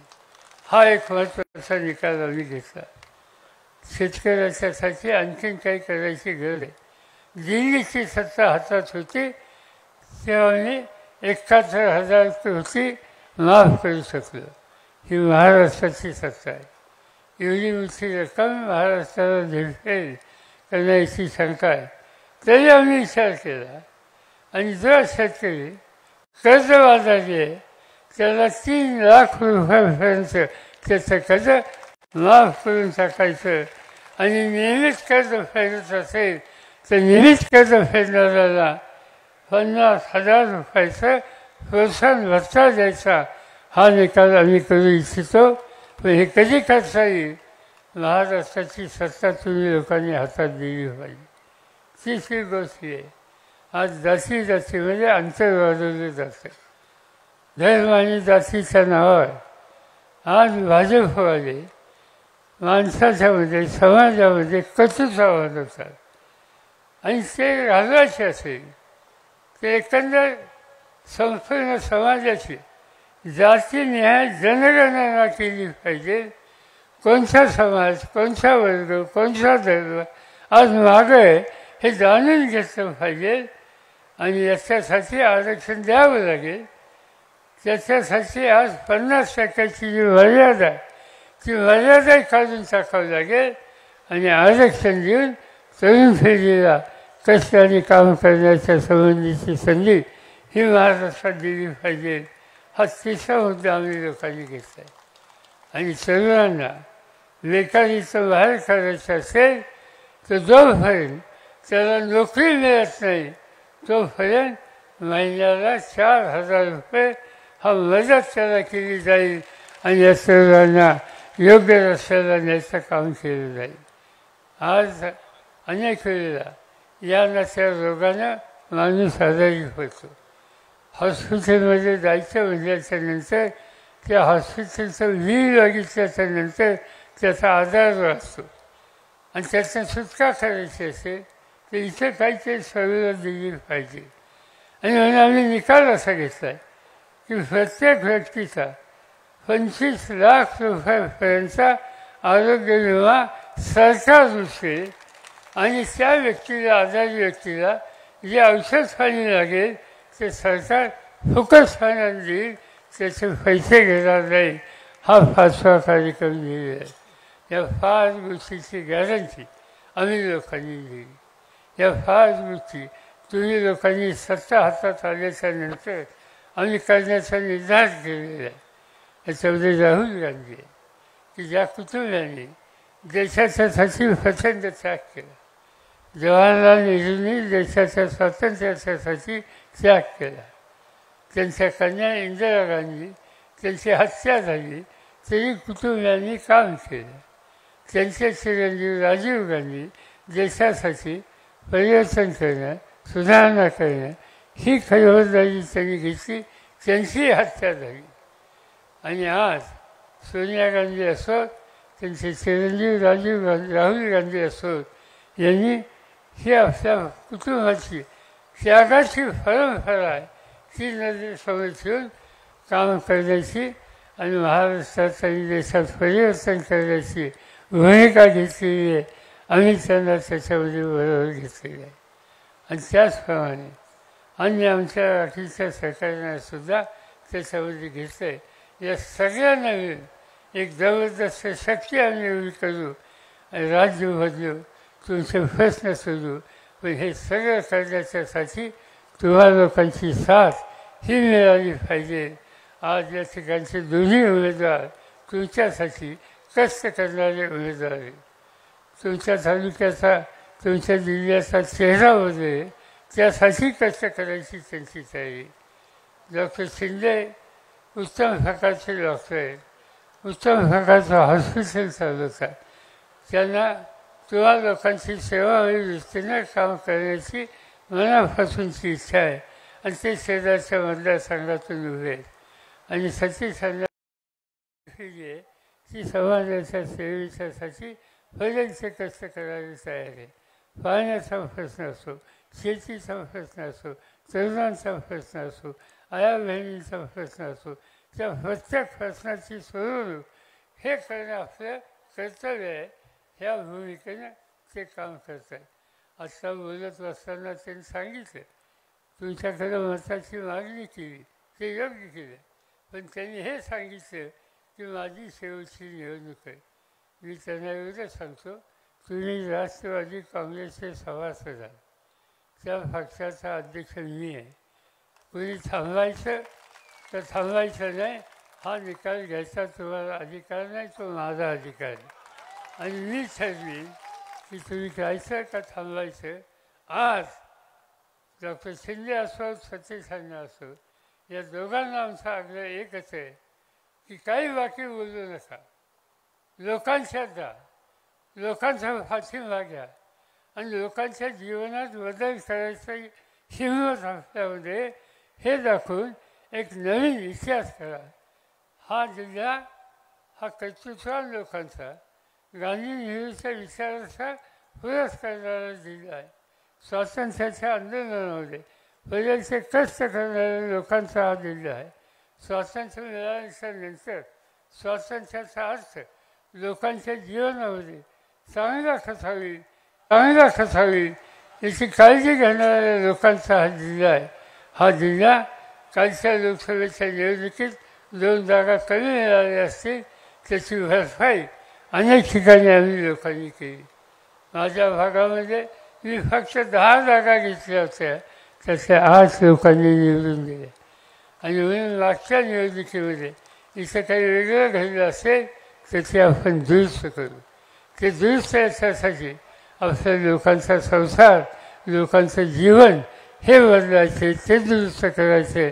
हा एक महत्त्वाचा निकाल आम्ही घेतला. शेतकऱ्याच्यासाठी आणखीन काही करायची गरज आहे. दिल्लीची सत्ता हातात होती तेव्हा मी 71,000 कोटी माफ करू शकलो. ही महाराष्ट्राची सत्ता आहे. एवढी मोठी रक्कम महाराष्ट्राला झेपेल करण्याची शंका आहे. तरी आम्ही विचार केला आणि जर शेतकरी कर्जबाजारी आहे त्याला 3 लाख रुपयापर्यंत त्याचं कर्ज माफ करून टाकायचं आणि नियमित कर्ज फेडत असेल तर नियमित कर्ज फेडणाऱ्याला 50,000 रुपयाचं प्रोत्साहन भत्ता द्यायचा. हा निकाल आम्ही करू इच्छितो. पण हे कधी करता येईल? महाराष्ट्राची सत्ता तुम्ही लोकांनी हातात दिली पाहिजे. तिसरी गोष्ट आहे, आज जातीमध्ये अंतर वाढवलं जातं. धर्म आणि जातीच्या नावावर आज भाजपवाले माणसाच्यामध्ये समाजामध्ये कटुता वाढवतात आणि ते घालवायचे असेल ते एकंदर संपूर्ण समाजाची जातीनिहाय जनगणना केली पाहिजे. कोणता समाज, कोणता वर्ग, कोणता धर्म आज मागं आहे हे जाणून घेतलं पाहिजे आणि याच्यासाठी आरक्षण द्यावं लागेल. त्याच्यासाठी आज 50% जी मर्यादा आहे ती मर्यादा काढून टाकावं लागेल आणि आरक्षण देऊन तरुण पिढीला कष्ट आणि काम करण्याच्या संबंधीची संधी ही महाराष्ट्रात दिली पाहिजे. हा तिसरा मुद्दा आम्ही लोकांनी घेतला आहे. आणि तरुणांना बेकारीचं बाहेर काढायचं असेल तर जोपर्यंत त्याला नोकरी मिळत नाही तोपर्यंत महिन्याला 4,000 रुपये हा मदत त्याला केली जाईल आणि या तरुणांना योग्य रस्त्याला न्यायचं काम केलं जाईल. आज अनेक वेळेला या नशा रोगानं माणूस आजारी होतो. हॉस्पिटलमध्ये जायचं म्हटल्याच्यानंतर त्या हॉस्पिटलचं बिल बघितल्याच्यानंतर त्याचा आजार असतो आणि त्याचा सुटका करायची असेल तर इथे काहीतरी सवलत दिली पाहिजे. आणि म्हणून आम्ही निकाल असा घेतला आहे की प्रत्येक व्यक्तीचा 25 लाख रुपयापर्यंतचा आरोग्य विमा सरकार उचलेल आणि त्या व्यक्तीला, आजारी व्यक्तीला जे औषध पाणी लागेल ते सरकार फुकटपणाने देईल, त्याचे पैसे घेणार नाही. हा 5वा कार्यक्रम दिलेला आहे. या 5 गोष्टीची गॅरंटी आम्ही लोकांनी दिली. या 5 गोष्टी तुम्ही लोकांनी सत्ता हातात आल्याच्या नंतर आम्ही करण्याचा निर्धार केलेला आहे. याच्यामध्ये राहुल गांधी आहे की ज्या कुटुंबाने देशाच्यासाठी प्रचंड त्याग केला. जवाहरलाल नेहरूंनी देशाच्या स्वातंत्र्यासाठी त्याग केला. त्यांच्या कन्या इंदिरा गांधी त्यांची हत्या झाली तरी कुटुंबियांनी काम केलं. त्यांचे चिरंजीव राजीव गांधी देशासाठी परिवर्तन करणं, सुधारणा करणं ही खबरदारी त्यांनी घेतली. त्यांची हत्या झाली. आणि आज सोनिया गांधी असोत, त्यांचे चिरंजीव राहुल गांधी असोत, यांनी ही आपल्या कुटुंबाची त्यागाची परंपरा आहे ती नजरेसमोर ठेवून काम करण्याची आणि महाराष्ट्रात आणि देशात परिवर्तन करण्याची भूमिका घेतलेली आहे. आम्ही त्यांना त्याच्यामध्ये बरोबर घेतलेली आहे. आणि त्याचप्रमाणे अन्य आमच्या राखीच्या सरकारने सुद्धा त्याच्यामध्ये घेतलं आहे. या सगळ्यांना मिळून एक जबरदस्त शक्ती आम्ही एवढी करू आणि राज्य बदलू, तुमचे प्रश्न सोडू. पण हे सगळं करण्याच्यासाठी तुम्हा लोकांची साथ ही मिळाली पाहिजे. आज या ठिकाणचे दोन्ही उमेदवार तुमच्यासाठी कष्ट करणारे उमेदवार आहेत. तुमच्या तालुक्याचा, तुमच्या जिल्ह्याचा चेहरा बदलेल त्यासाठी कष्ट करायची त्यांची तयारी. डॉक्टर शिंदे उत्तम प्रकारचे डॉक्टर आहेत, उत्तम प्रकारचं हॉस्पिटल चालवतात. त्यांना तुम्हा लोकांची सेवा होईल दृष्टीनं काम करण्याची मनापासूनची इच्छा आहे आणि ते शेजारच्या मतदारसंघातून उभे आहेत. आणि सतीश ती समाजाच्या सेवेच्यासाठी बरेचसे कष्ट करायला तयार आहे. पाण्याचा प्रश्न असो, शेतीचा प्रश्न असो, तरुणांचा प्रश्न असो, आया बहिणींचा प्रश्न असो, त्या प्रत्येक प्रश्नाची सोडवणूक हे करणं आपलं कर्तव्य आहे. ह्या भूमिकेनं ते काम करत आहे. आत्ता बोलत असताना त्यांनी सांगितलं तुमच्याकडे मताची मागणी केली, ते योग्य केलं. पण त्यांनी हे सांगितलं की माझी शेवटची निवडणूक आहे. मी त्यांना एवढं सांगतो, तुम्ही राष्ट्रवादी काँग्रेसचे सभासद आहात, त्या पक्षाचा अध्यक्ष मी आहे. कुणी थांबायचं तर थांबायचं नाही, हा निकाल घ्यायचा तुम्हाला अधिकार नाही, तो माझा अधिकार आहे. आणि मी ठरवीन की तुम्ही जायचं का थांबायचं. आज डॉक्टर शिंदे असो, सतीश अण्णा असो, या दोघांना आमचा आग्रह एकच आहे की काही बाकी बोलू नका. लोकांच्या जा, लोकांचा पाठिंबा घ्या आणि लोकांच्या जीवनात बदल करायची हिंमत आपल्यामध्ये हे दाखवून एक नवीन इतिहास करा. हा जिल्हा हा कर्तृत्ववान लोकांचा, गांधी नेहरूच्या विचाराचा पुरस करणारा जिल्हा आहे. स्वातंत्र्याच्या आंदोलनामध्ये बरेचसे कष्ट करणाऱ्या लोकांचा हा जिल्हा आहे. स्वातंत्र्य मिळाल्याच्या नंतर स्वातंत्र्याचा अर्थ लोकांच्या जीवनामध्ये चांगला कसा होईल, चांगला कसा होईल याची काळजी घेणाऱ्या लोकांचा हा जिल्हा आहे. हा जिल्हा कालच्या लोकसभेच्या निवडणुकीत 2 जागा कमी मिळाल्या असतील त्याची भरपाई अनेक ठिकाणी आम्ही लोकांनी केली. माझ्या भागामध्ये मी फक्त 10 जागा घेतल्या होत्या, त्याच्या 8 लोकांनी निवडून दिल्या. आणि म्हणून मागच्या निवडणुकीमध्ये इथं काही वेगळं घडलं असेल तर ते आपण दुरुस्त करू. ते दुरुस्त याच्यासाठी आपल्या लोकांचा संसार, लोकांचं जीवन हे बदलायचे, ते दुरुस्त करायचे.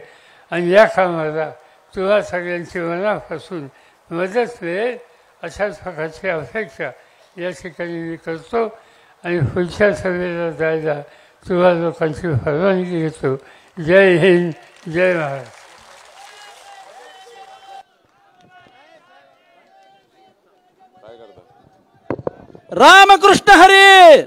आणि या कामाला तुम्हा सगळ्यांची मनापासून मदत मिळेल अशाच प्रकारची अपेक्षा या ठिकाणी मी करतो. आणि पुढच्या सभेला जायला तुम्हा लोकांची परवानगी घेतो. जय हिंद, जय महाराष्ट्र. रामकृष्ण हरी.